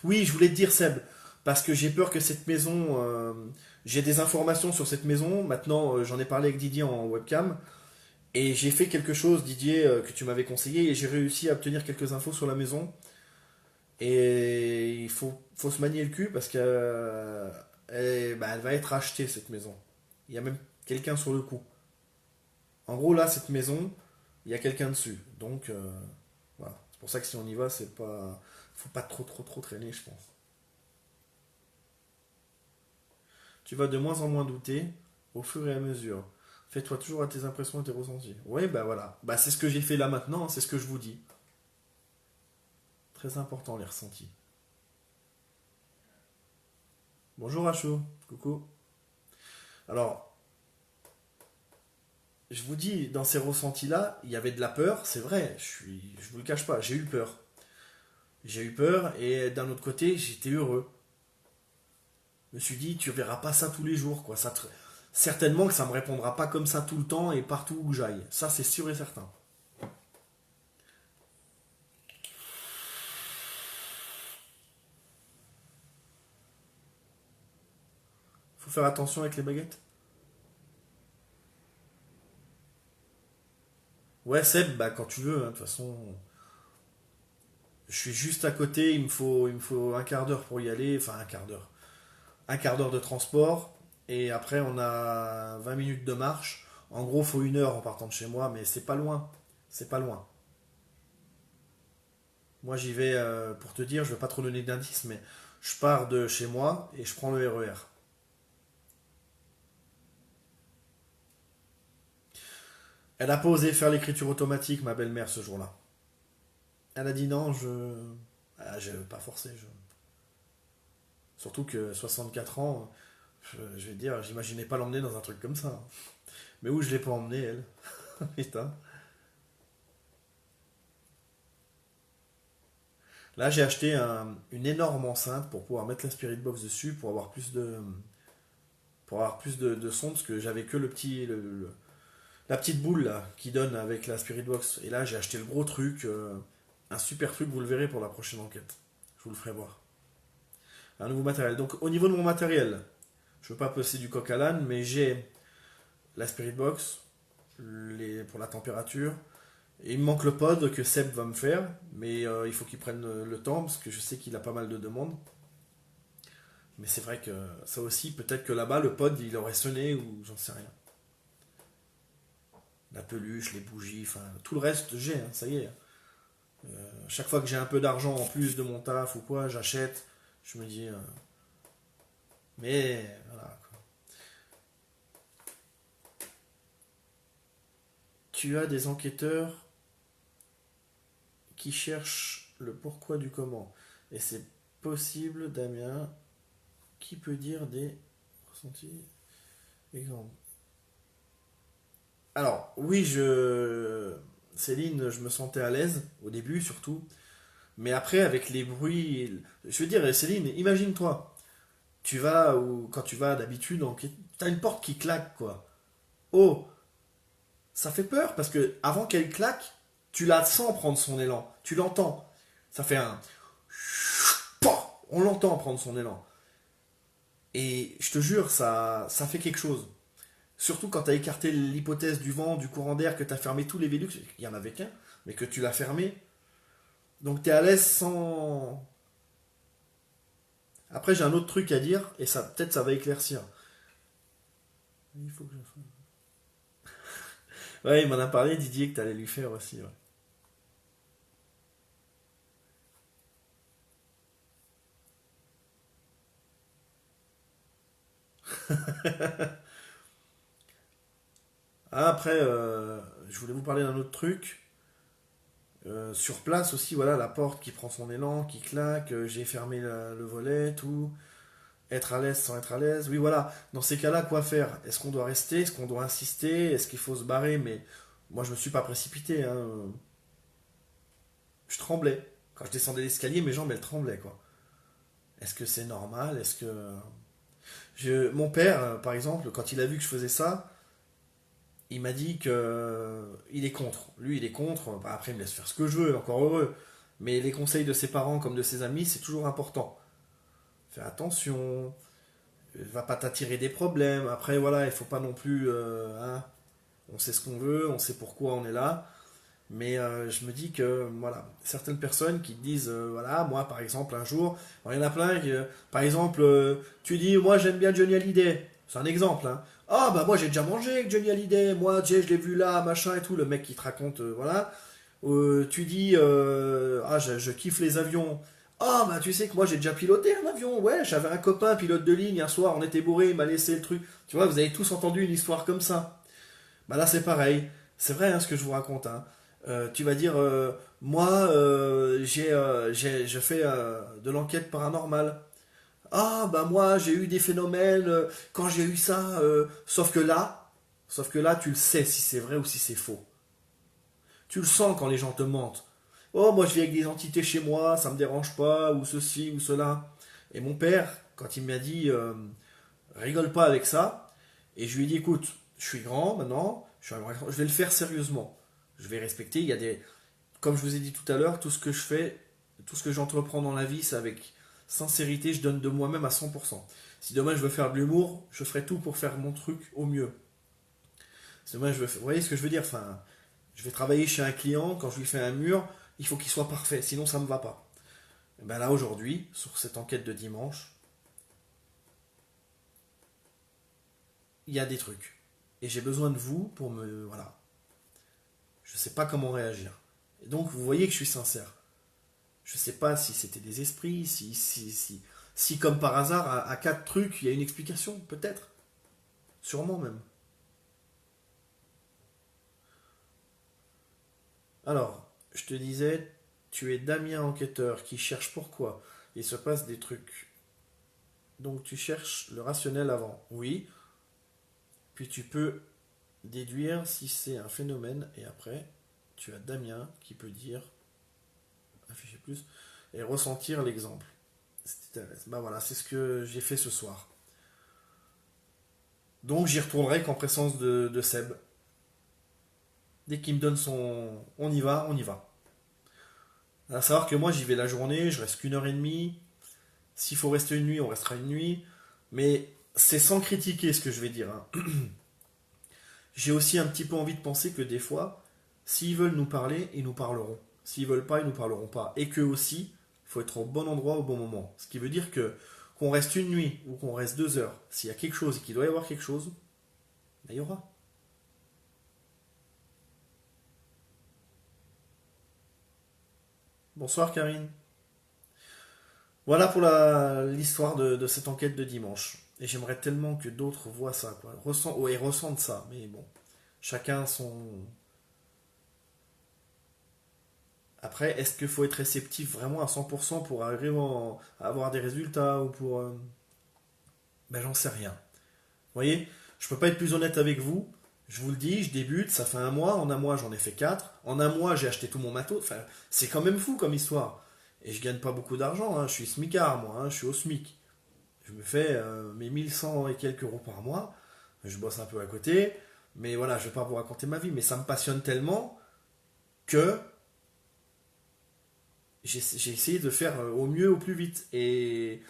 Oui, je voulais te dire Seb, parce que j'ai peur que cette maison, j'ai des informations sur cette maison. Maintenant, j'en ai parlé avec Didier en webcam et j'ai fait quelque chose, Didier, que tu m'avais conseillé et j'ai réussi à obtenir quelques infos sur la maison. Et il faut se manier le cul parce que elle va être achetée cette maison. Il y a même quelqu'un sur le coup. En gros, là, cette maison, il y a quelqu'un dessus. Donc, voilà. C'est pour ça que si on y va, c'est pas, faut pas trop, trop, trop traîner, je pense. Tu vas de moins en moins douter au fur et à mesure. Fais-toi toujours à tes impressions et tes ressentis. Ouais, bah voilà. Bah c'est ce que j'ai fait là maintenant, hein, c'est ce que je vous dis. Très important les ressentis. Bonjour Rachaud, coucou. Alors, je vous dis, dans ces ressentis-là, il y avait de la peur, c'est vrai, je vous le cache pas, j'ai eu peur. J'ai eu peur et d'un autre côté, j'étais heureux. Je me suis dit, tu verras pas ça tous les jours, quoi. Certainement que ça me répondra pas comme ça tout le temps et partout où j'aille. Ça, c'est sûr et certain. Faut faire attention avec les baguettes. Ouais, Seb, bah quand tu veux, hein, de toute façon, je suis juste à côté, il me faut un quart d'heure pour y aller, enfin un quart d'heure de transport, et après on a 20 minutes de marche. En gros, il faut 1 heure en partant de chez moi, mais c'est pas loin, c'est pas loin. Moi j'y vais, pour te dire, je vais pas trop donner d'indices, mais je pars de chez moi et je prends le RER. Elle a pas osé faire l'écriture automatique, ma belle-mère, ce jour-là. Elle a dit non, je vais pas forcer. Surtout que 64 ans, je vais dire, j'imaginais pas l'emmener dans un truc comme ça. Mais où je l'ai pas emmené, elle. Putain. Là, j'ai acheté une énorme enceinte pour pouvoir mettre la Spirit Box dessus, pour avoir plus de son, parce que j'avais que la petite boule là, qui donne avec la Spirit Box. Et là, j'ai acheté le gros truc, un super truc, vous le verrez pour la prochaine enquête. Je vous le ferai voir. Un nouveau matériel. Donc, au niveau de mon matériel, je veux pas passer du coq à l'âne, mais j'ai la Spirit Box pour la température. Et il me manque le pod que Seb va me faire, mais il faut qu'il prenne le temps parce que je sais qu'il a pas mal de demandes. Mais c'est vrai que ça aussi, peut-être que là-bas, le pod il aurait sonné ou j'en sais rien. La peluche, les bougies, enfin tout le reste, j'ai, hein, ça y est. Chaque fois que j'ai un peu d'argent en plus de mon taf ou quoi, j'achète. Je me dis, mais voilà quoi. Tu as des enquêteurs qui cherchent le pourquoi du comment. Et c'est possible, Damien, qui peut dire des ressentis. Exemple. Alors, oui, Céline, je me sentais à l'aise, au début surtout. Mais après, avec les bruits. Je veux dire, Céline, imagine-toi. Tu vas, ou quand tu vas d'habitude, t'as une porte qui claque, quoi. Oh, ça fait peur parce que avant qu'elle claque, tu la sens prendre son élan. Tu l'entends. Ça fait un. On l'entend prendre son élan. Et je te jure, ça fait quelque chose. Surtout quand tu as écarté l'hypothèse du vent, du courant d'air, que tu as fermé tous les Velux, il y en avait qu'un, mais que tu l'as fermé. Donc tu es à l'aise sans. Après, j'ai un autre truc à dire, et ça peut-être ça va éclaircir. Il faut que je fasse. Ouais, il m'en a parlé, Didier, que tu allais lui faire aussi. Ouais. Ah, après, je voulais vous parler d'un autre truc. Sur place aussi, voilà, la porte qui prend son élan, qui claque, j'ai fermé le volet, tout. Être à l'aise sans être à l'aise. Oui, voilà. Dans ces cas-là, quoi faire? Est-ce qu'on doit rester? Est-ce qu'on doit insister? Est-ce qu'il faut se barrer? Mais moi, je me suis pas précipité, hein. Je tremblais. Quand je descendais l'escalier, mes jambes, elles tremblaient, quoi. Est-ce que c'est normal? Est-ce que... Mon père, par exemple, quand il a vu que je faisais ça, il m'a dit que il est contre. Lui, il est contre. Bah, après, il me laisse faire ce que je veux, encore heureux. Mais les conseils de ses parents comme de ses amis, c'est toujours important. Fais attention, va pas t'attirer des problèmes. Après, voilà, il faut pas non plus, hein, on sait ce qu'on veut, on sait pourquoi on est là. Mais je me dis que, voilà, certaines personnes qui te disent, voilà, moi par exemple, un jour, bon, il y en a plein qui, par exemple, tu dis, moi j'aime bien Johnny Hallyday. C'est un exemple, hein. Ah, bah moi j'ai déjà mangé avec Johnny Hallyday, moi tu sais, je l'ai vu là, machin et tout, le mec qui te raconte, voilà. Tu dis, ah, je kiffe les avions. Ah, bah tu sais que moi j'ai déjà piloté un avion, ouais, j'avais un copain pilote de ligne, un soir on était bourré, il m'a laissé le truc. Tu vois, vous avez tous entendu une histoire comme ça. Bah là c'est pareil, c'est vrai hein, ce que je vous raconte, hein. Tu vas dire, Moi, je fais de l'enquête paranormale. Ah, bah moi, j'ai eu des phénomènes quand j'ai eu ça. Sauf que là, tu le sais si c'est vrai ou si c'est faux. Tu le sens quand les gens te mentent. Oh, moi, je vis avec des entités chez moi, ça me dérange pas, ou ceci, ou cela. Et mon père, quand il m'a dit, rigole pas avec ça, et je lui ai dit, écoute, je suis grand maintenant, je vais le faire sérieusement. Je vais respecter. Il y a des, comme je vous ai dit tout à l'heure, tout ce que je fais, tout ce que j'entreprends dans la vie, c'est avec sincérité, je donne de moi-même à 100%. Si demain je veux faire de l'humour, je ferai tout pour faire mon truc au mieux. Si demain vous voyez ce que je veux dire, enfin, je vais travailler chez un client, quand je lui fais un mur, il faut qu'il soit parfait, sinon ça ne me va pas. Et ben là aujourd'hui, sur cette enquête de dimanche, il y a des trucs. Et j'ai besoin de vous pour me... Voilà. Je ne sais pas comment réagir. Et donc vous voyez que je suis sincère. Je sais pas si c'était des esprits, si comme par hasard, à quatre trucs, il y a une explication, peut-être. Sûrement même. Alors, je te disais, tu es Damien enquêteur qui cherche pourquoi il se passe des trucs. Donc tu cherches le rationnel avant. Oui. Puis tu peux déduire si c'est un phénomène. Et après, tu as Damien qui peut dire, afficher plus, et ressentir l'exemple. Bah voilà, c'est ce que j'ai fait ce soir. Donc j'y retournerai qu'en présence de Seb. Dès qu'il me donne son on y va, on y va. À savoir que moi j'y vais la journée, je reste qu'une heure et demie. S'il faut rester une nuit, on restera une nuit. Mais c'est sans critiquer ce que je vais dire, hein. J'ai aussi un petit peu envie de penser que des fois, s'ils veulent nous parler, ils nous parleront. S'ils veulent pas, ils nous parleront pas. Et que aussi, il faut être au bon endroit au bon moment. Ce qui veut dire que qu'on reste une nuit ou qu'on reste 2 heures, s'il y a quelque chose et qu'il doit y avoir quelque chose, ben, il y aura. Bonsoir Karine. Voilà pour l'histoire de cette enquête de dimanche. Et j'aimerais tellement que d'autres voient ça, quoi. Et ressentent ça. Mais bon, chacun son. Après, est-ce qu'il faut être réceptif vraiment à 100% pour arriver à avoir des résultats ou pour. Ben j'en sais rien. Vous voyez, je peux pas être plus honnête avec vous. Je vous le dis, je débute, ça fait un mois. En un mois, j'en ai fait 4. En un mois, j'ai acheté tout mon matos. Enfin, c'est quand même fou comme histoire. Et je gagne pas beaucoup d'argent, hein. Je suis smicard, moi, hein. Je suis au SMIC. Je me fais mes 1100 et quelques euros par mois. Je bosse un peu à côté. Mais voilà, je vais pas vous raconter ma vie. Mais ça me passionne tellement que j'ai essayé de faire au mieux, au plus vite. Et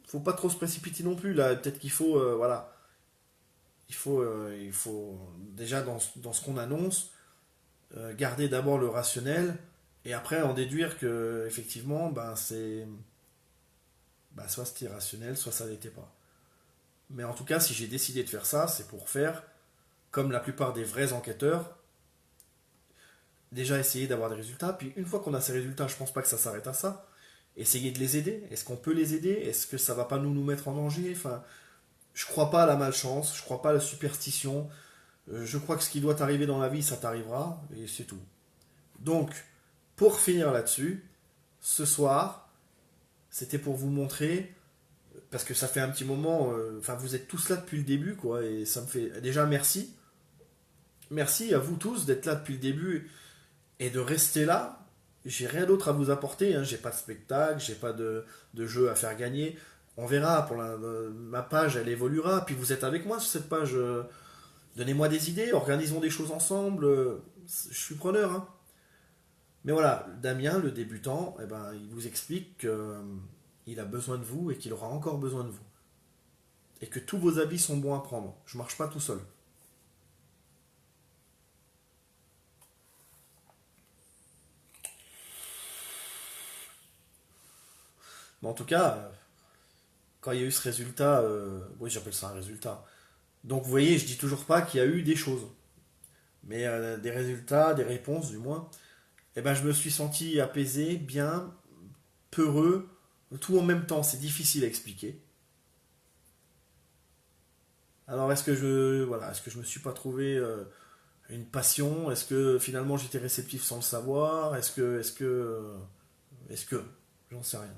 faut pas trop se précipiter non plus. Là, peut-être qu'il faut, voilà, il faut déjà dans ce qu'on annonce, garder d'abord le rationnel et après en déduire que effectivement, ben c'est, ben, soit c'était rationnel, soit ça n'était pas. Mais en tout cas, si j'ai décidé de faire ça, c'est pour faire comme la plupart des vrais enquêteurs, déjà essayer d'avoir des résultats. Puis une fois qu'on a ces résultats, je pense pas que ça s'arrête à ça. Essayer de les aider. Est-ce qu'on peut les aider? Est-ce que ça va pas nous mettre en danger? Enfin, je crois pas à la malchance, je crois pas à la superstition. Je crois que ce qui doit t'arriver dans la vie, ça t'arrivera, et c'est tout. Donc, pour finir là-dessus, ce soir, c'était pour vous montrer, parce que ça fait un petit moment, enfin vous êtes tous là depuis le début, quoi, et ça me fait déjà merci. Merci à vous tous d'être là depuis le début et de rester là. J'ai rien d'autre à vous apporter, hein. J'ai pas de spectacle, j'ai pas de jeu à faire gagner. On verra, ma page elle évoluera, puis vous êtes avec moi sur cette page. Donnez-moi des idées, organisons des choses ensemble. Je suis preneur, hein. Mais voilà, Damien, le débutant, eh ben, il vous explique qu'il a besoin de vous et qu'il aura encore besoin de vous. Et que tous vos avis sont bons à prendre. Je marche pas tout seul. Mais en tout cas, quand il y a eu ce résultat, oui, j'appelle ça un résultat. Donc vous voyez, je dis toujours pas qu'il y a eu des choses. Mais des résultats, des réponses du moins. Eh ben, je me suis senti apaisé, bien, peureux, tout en même temps. C'est difficile à expliquer. Alors est-ce que je me suis pas trouvé une passion? Est-ce que finalement j'étais réceptif sans le savoir? Est-ce que, j'en sais rien.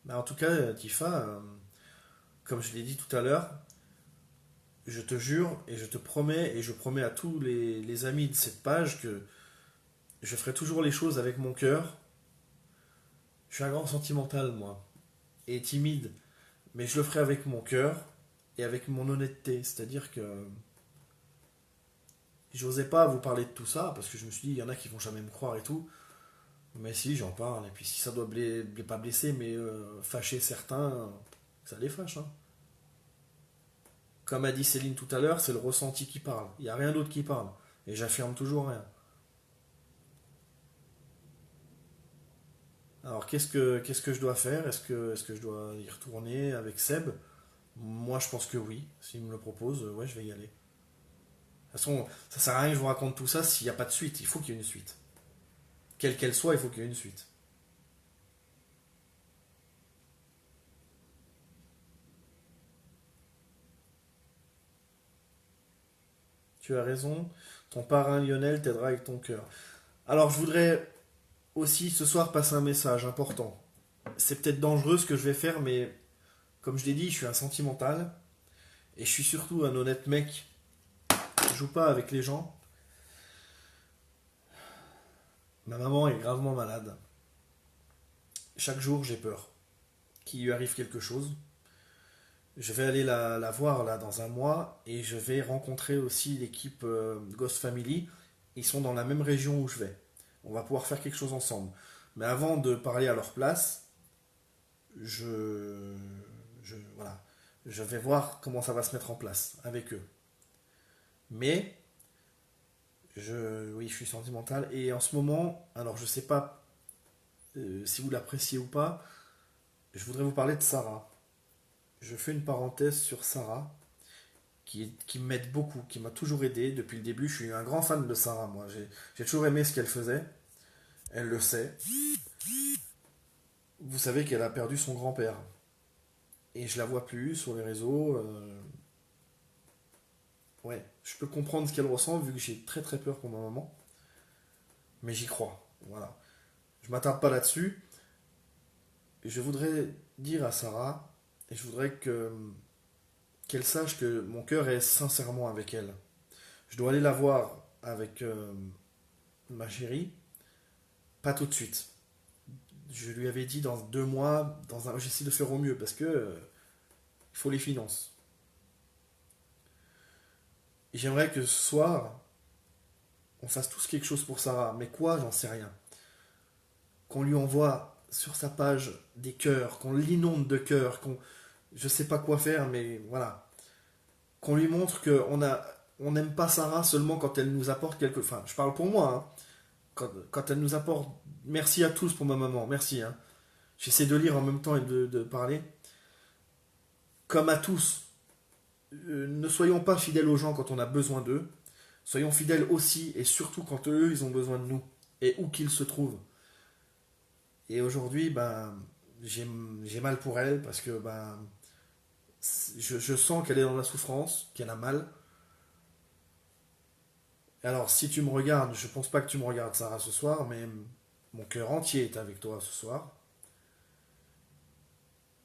Mais en tout cas, Tifa, comme je l'ai dit tout à l'heure, je te jure et je te promets et je promets à tous les amis de cette page que je ferai toujours les choses avec mon cœur. Je suis un grand sentimental, moi, et timide, mais je le ferai avec mon cœur et avec mon honnêteté. C'est-à-dire que j'osais pas vous parler de tout ça parce que je me suis dit, il y en a qui vont jamais me croire et tout. Mais si, j'en parle. Et puis si ça doit pas blesser, mais fâcher certains, ça les fâche, hein. Comme a dit Céline tout à l'heure, c'est le ressenti qui parle. Il n'y a rien d'autre qui parle. Et j'affirme toujours rien. Alors qu'est-ce que je dois faire? Est-ce que je dois y retourner avec Seb? Moi je pense que oui. S'il me le propose, ouais, je vais y aller. De toute façon, ça sert à rien que je vous raconte tout ça s'il n'y a pas de suite. Il faut qu'il y ait une suite. Quelle qu'elle soit, il faut qu'il y ait une suite. Tu as raison. Ton parrain Lionel t'aidera avec ton cœur. Alors je voudrais aussi ce soir passer un message important. C'est peut-être dangereux ce que je vais faire, mais comme je l'ai dit, je suis un sentimental. Et je suis surtout un honnête mec. Je joue pas avec les gens. Ma maman est gravement malade. Chaque jour, j'ai peur qu'il lui arrive quelque chose. Je vais aller la voir là dans un mois et je vais rencontrer aussi l'équipe Ghost Family. Ils sont dans la même région où je vais. On va pouvoir faire quelque chose ensemble. Mais avant de parler à leur place, je, voilà, je vais voir comment ça va se mettre en place avec eux. Mais oui, je suis sentimental et en ce moment, alors je sais pas si vous l'appréciez ou pas, je voudrais vous parler de Sarah. Je fais une parenthèse sur Sarah, qui m'aide beaucoup, qui m'a toujours aidé depuis le début. Je suis un grand fan de Sarah, moi. J'ai toujours aimé ce qu'elle faisait. Elle le sait. Vous savez qu'elle a perdu son grand-père. Et je la vois plus sur les réseaux. Ouais, je peux comprendre ce qu'elle ressent, vu que j'ai très très peur pour ma maman. Mais j'y crois. Voilà. Je m'attarde pas là-dessus. Je voudrais dire à Sarah, et je voudrais qu'elle sache que mon cœur est sincèrement avec elle. Je dois aller la voir avec ma chérie, pas tout de suite. Je lui avais dit dans 2 mois, j'essaie de faire au mieux parce que il faut les finances. Et j'aimerais que ce soir, on fasse tous quelque chose pour Sarah. Mais quoi, j'en sais rien. Qu'on lui envoie sur sa page des cœurs, qu'on l'inonde de cœurs, je sais pas quoi faire, mais voilà. Qu'on lui montre on n'aime pas Sarah seulement quand elle nous apporte quelque. Enfin, je parle pour moi, hein. Quand elle nous apporte. Merci à tous pour ma maman, merci, hein. J'essaie de lire en même temps et de parler. Comme à tous, ne soyons pas fidèles aux gens quand on a besoin d'eux. Soyons fidèles aussi et surtout quand eux, ils ont besoin de nous. Et où qu'ils se trouvent. Et aujourd'hui, ben, j'ai mal pour elle parce que ben, je sens qu'elle est dans la souffrance, qu'elle a mal. Alors, si tu me regardes, je pense pas que tu me regardes, Sarah, ce soir, mais mon cœur entier est avec toi ce soir.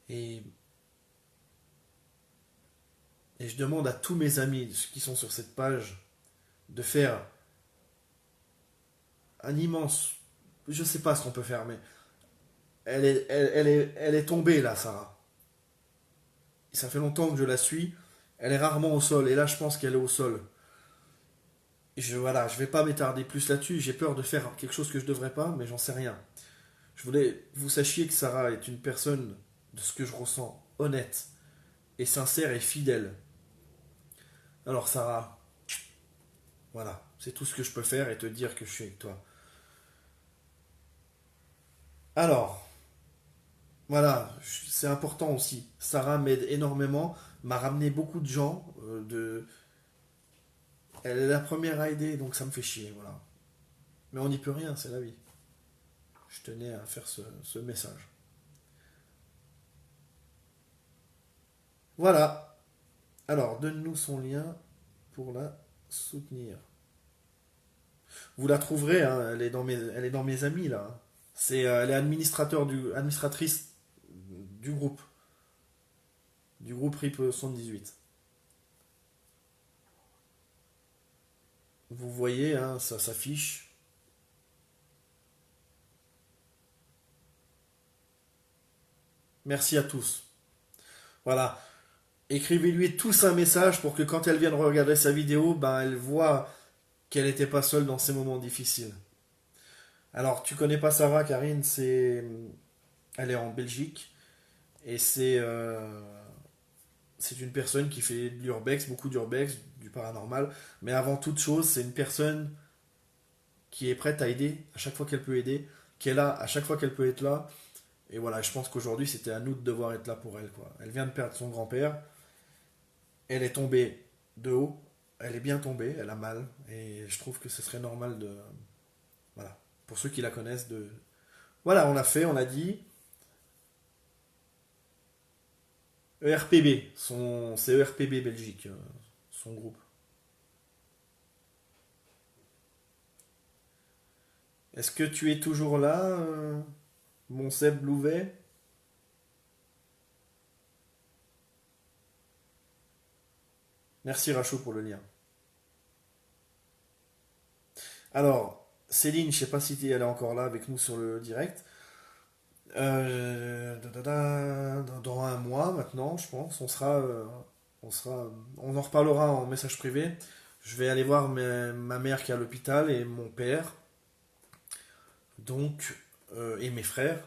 Et, et je demande à tous mes amis qui sont sur cette page de faire un immense. Je sais pas ce qu'on peut faire, mais elle est tombée là, Sarah. Ça fait longtemps que je la suis. Elle est rarement au sol, et là je pense qu'elle est au sol. Voilà, je vais pas m'étarder plus là-dessus. J'ai peur de faire quelque chose que je devrais pas, mais j'en sais rien. Je voulais que vous sachiez que Sarah est une personne, de ce que je ressens, honnête et sincère et fidèle. Alors Sarah, voilà, c'est tout ce que je peux faire et te dire que je suis avec toi. Alors, voilà, c'est important aussi. Sarah m'aide énormément, m'a ramené beaucoup de gens. Elle est la première à aider, donc ça me fait chier, voilà. Mais on n'y peut rien, c'est la vie. Je tenais à faire ce message. Voilà. Alors, donne-nous son lien pour la soutenir. Vous la trouverez, hein, elle est dans mes amis là, hein. Elle est administratrice du groupe, RIP 78. Vous voyez, hein, ça s'affiche. Merci à tous. Voilà. Écrivez-lui tous un message pour que quand elle vienne regarder sa vidéo, ben elle voit qu'elle n'était pas seule dans ces moments difficiles. Alors, tu connais pas Sarah, Karine, elle est en Belgique et c'est une personne qui fait de l'urbex, beaucoup d'urbex, du paranormal, mais avant toute chose, c'est une personne qui est prête à aider à chaque fois qu'elle peut aider, qui est là à chaque fois qu'elle peut être là. Et voilà, je pense qu'aujourd'hui, c'était à nous de devoir être là pour elle, quoi. Elle vient de perdre son grand-père, elle est tombée de haut, elle est bien tombée, elle a mal, et je trouve que ce serait normal de, voilà, pour ceux qui la connaissent, de, voilà, on a dit, ERPB, c'est ERPB Belgique, son groupe. Est-ce que tu es toujours là, mon Seb Louvet? Merci Rachou pour le lien. Alors, Céline, je sais pas si elle est encore là avec nous sur le direct. Dans un mois maintenant, je pense, on en reparlera en message privé. Je vais aller voir ma mère qui est à l'hôpital et mon père, donc, et mes frères.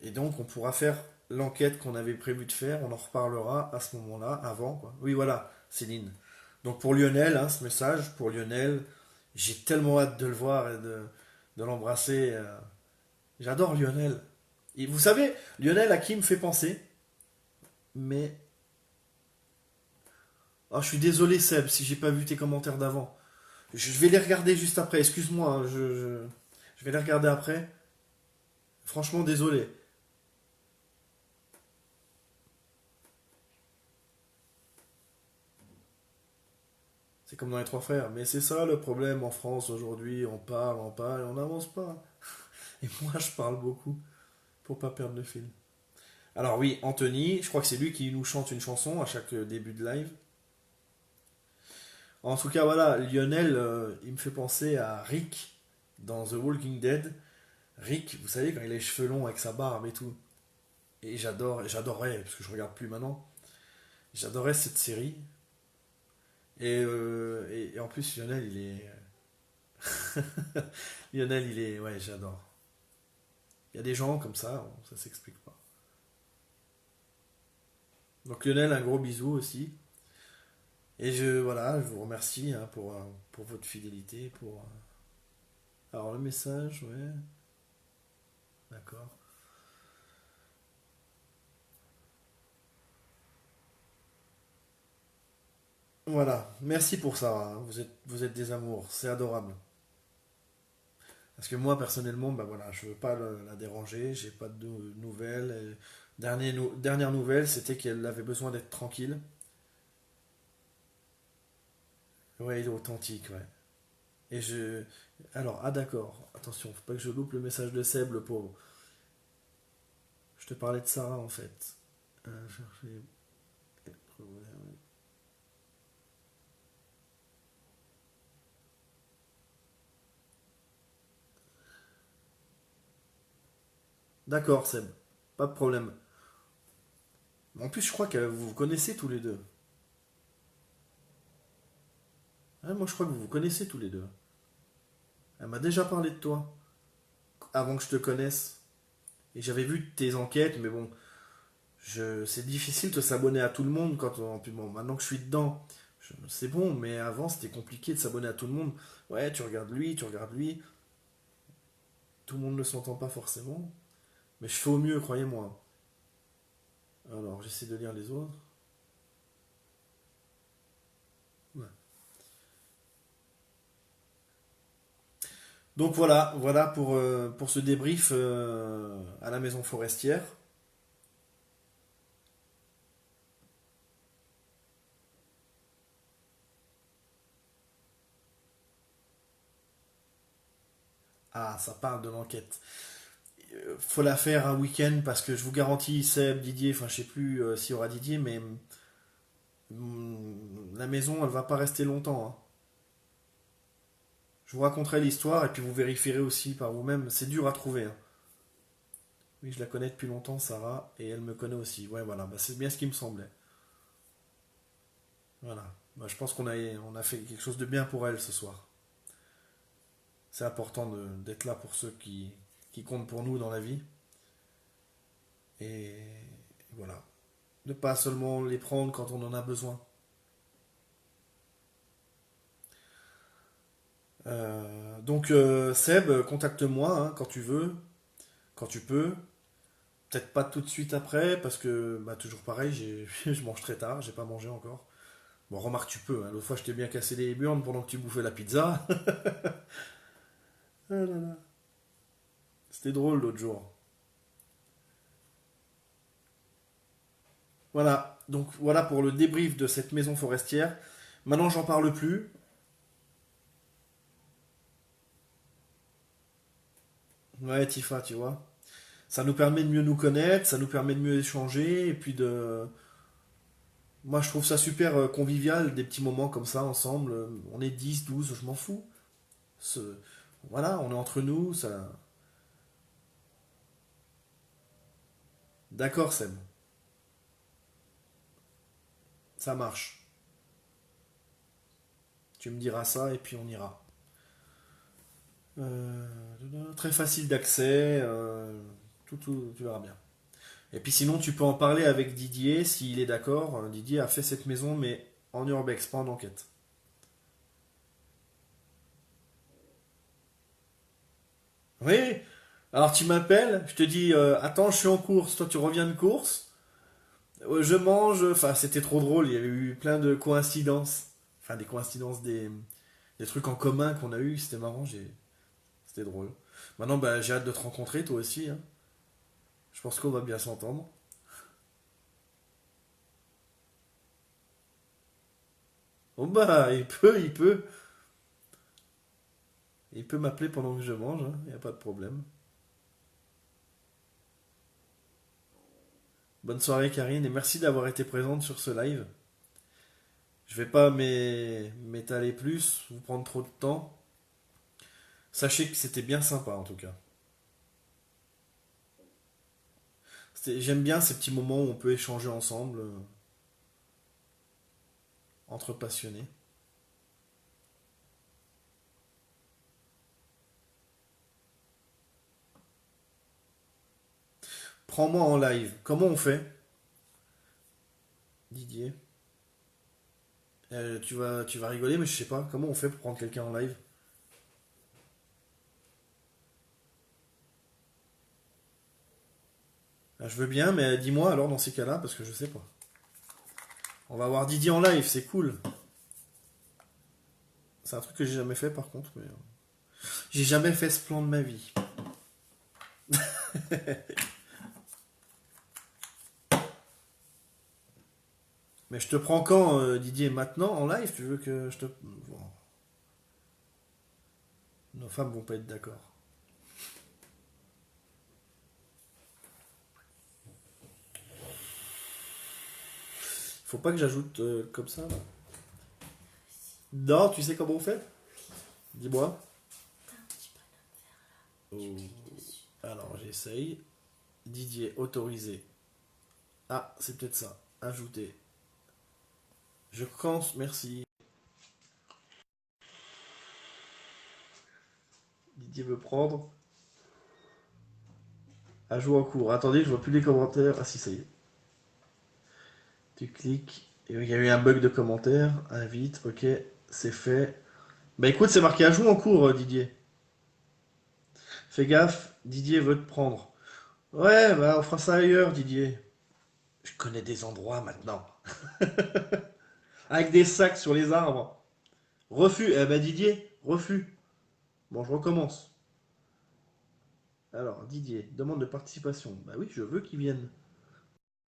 Et donc, on pourra faire l'enquête qu'on avait prévu de faire. On en reparlera à ce moment-là, avant, quoi. Oui, voilà, Céline. Donc, pour Lionel, hein, ce message, pour Lionel, j'ai tellement hâte de le voir et de l'embrasser. J'adore Lionel. Et vous savez, Lionel, à qui il me fait penser? Mais. Oh, je suis désolé, Seb, si j'ai pas vu tes commentaires d'avant. Je vais les regarder juste après. Excuse-moi, hein, je vais les regarder après. Franchement, désolé. C'est comme dans les trois frères. Mais c'est ça le problème en France aujourd'hui. On parle et on n'avance pas. Et moi, je parle beaucoup pour pas perdre le fil. Alors oui, Anthony, je crois que c'est lui qui nous chante une chanson à chaque début de live. En tout cas, voilà, Lionel, il me fait penser à Rick dans The Walking Dead. Rick, vous savez, quand il a les cheveux longs avec sa barbe et tout. Et j'adorais, parce que je regarde plus maintenant, j'adorais cette série. Et en plus, Lionel, il est. Lionel, il est. Ouais, j'adore. Il y a des gens comme ça s'explique pas. Donc Lionel, un gros bisou aussi. Et voilà, je vous remercie, hein, pour votre fidélité. Alors le message, ouais, d'accord. Voilà, merci pour ça, hein. Vous êtes des amours, c'est adorable. Parce que moi, personnellement, bah voilà, je veux pas la déranger, j'ai pas de nouvelles. Dernière nouvelle, c'était qu'elle avait besoin d'être tranquille. Ouais, il est authentique, ouais. Et je. Alors, ah d'accord, attention, faut pas que je loupe le message de Seb, le pauvre. Je te parlais de Sarah en fait. Chercher. D'accord, Seb, pas de problème. En plus, je crois que vous vous connaissez tous les deux. Ouais, moi, je crois que vous vous connaissez tous les deux. Elle m'a déjà parlé de toi, avant que je te connaisse. Et j'avais vu tes enquêtes, mais bon, c'est difficile de s'abonner à tout le monde quand on. Puis bon, maintenant que je suis dedans, c'est bon, mais avant c'était compliqué de s'abonner à tout le monde. Ouais, tu regardes lui, tout le monde ne s'entend pas forcément. Mais je fais au mieux, croyez-moi. Alors, j'essaie de lire les autres. Ouais. Donc voilà, voilà pour ce débrief à la maison forestière. Ah, ça parle de l'enquête. Faut la faire un week-end parce que je vous garantis, Seb, Didier, enfin je sais plus s'il y aura Didier, mais la maison elle va pas rester longtemps, hein. Je vous raconterai l'histoire et puis vous vérifierez aussi par vous-même. C'est dur à trouver, hein. Oui, je la connais depuis longtemps, Sarah, et elle me connaît aussi. Ouais, voilà, bah, c'est bien ce qui me semblait. Voilà. Bah, je pense qu'on a fait quelque chose de bien pour elle ce soir. C'est important d'être là pour ceux qui comptent pour nous dans la vie. Et voilà. Ne pas seulement les prendre quand on en a besoin. Donc, Seb, contacte-moi hein, quand tu veux, quand tu peux. Peut-être pas tout de suite après, parce que bah, toujours pareil, je mange très tard, j'ai pas mangé encore. Bon, remarque, tu peux, hein. L'autre fois, je t'ai bien cassé les burnes pendant que tu bouffais la pizza. Ah là là. C'était drôle l'autre jour. Voilà, donc voilà pour le débrief de cette maison forestière. Maintenant, j'en parle plus. Ouais, Tifa, tu vois. Ça nous permet de mieux nous connaître, ça nous permet de mieux échanger, et puis de... Moi, je trouve ça super convivial, des petits moments comme ça, ensemble. On est 10, 12, je m'en fous. Ce- Voilà, on est entre nous, ça... D'accord, Seb. Ça marche. Tu me diras ça, et puis on ira. Très facile d'accès, tu verras bien. Et puis sinon, tu peux en parler avec Didier, s'il est d'accord. Didier a fait cette maison, mais en urbex, pas en enquête. Oui. Alors tu m'appelles, je te dis, attends, je suis en course, toi tu reviens de course, je mange, enfin c'était trop drôle, il y avait eu plein de coïncidences. Enfin des coïncidences, des trucs en commun qu'on a eu, c'était marrant, c'était drôle. Maintenant, bah, j'ai hâte de te rencontrer, toi aussi, hein. Je pense qu'on va bien s'entendre. Oh bah, il peut m'appeler pendant que je mange, il n'y a pas de problème. Bonne soirée Karine et merci d'avoir été présente sur ce live. Je vais pas m'étaler plus, vous prendre trop de temps. Sachez que c'était bien sympa en tout cas. J'aime bien ces petits moments où on peut échanger ensemble, entre passionnés. Prends-moi en live. Comment on fait, Didier? Tu vas rigoler, mais je sais pas. Comment on fait pour prendre quelqu'un en live? Ah, je veux bien, mais dis-moi alors dans ces cas-là, parce que je sais pas. On va voir Didier en live, c'est cool. C'est un truc que j'ai jamais fait par contre, mais j'ai jamais fait ce plan de ma vie. Mais je te prends quand, Didier? Maintenant en live? Tu veux que je te. Bon, nos femmes vont pas être d'accord. Faut pas que j'ajoute comme ça là. Non, tu sais comment on fait? Dis-moi. Oh. Alors j'essaye. Didier, autorisé. Ah, c'est peut-être ça. Ajouter. Je pense, merci. Didier veut prendre. Ajout en cours. Attendez, je vois plus les commentaires. Ah si, ça y est. Tu cliques. Et il y a eu un bug de commentaires. Invite, ok, c'est fait. Bah écoute, c'est marqué ajout en cours, Didier. Fais gaffe, Didier veut te prendre. Ouais, bah on fera ça ailleurs, Didier. Je connais des endroits maintenant. Avec des sacs sur les arbres. Refus. Eh ben Didier, refus. Bon, je recommence. Alors, Didier, demande de participation. Bah oui, je veux qu'il vienne.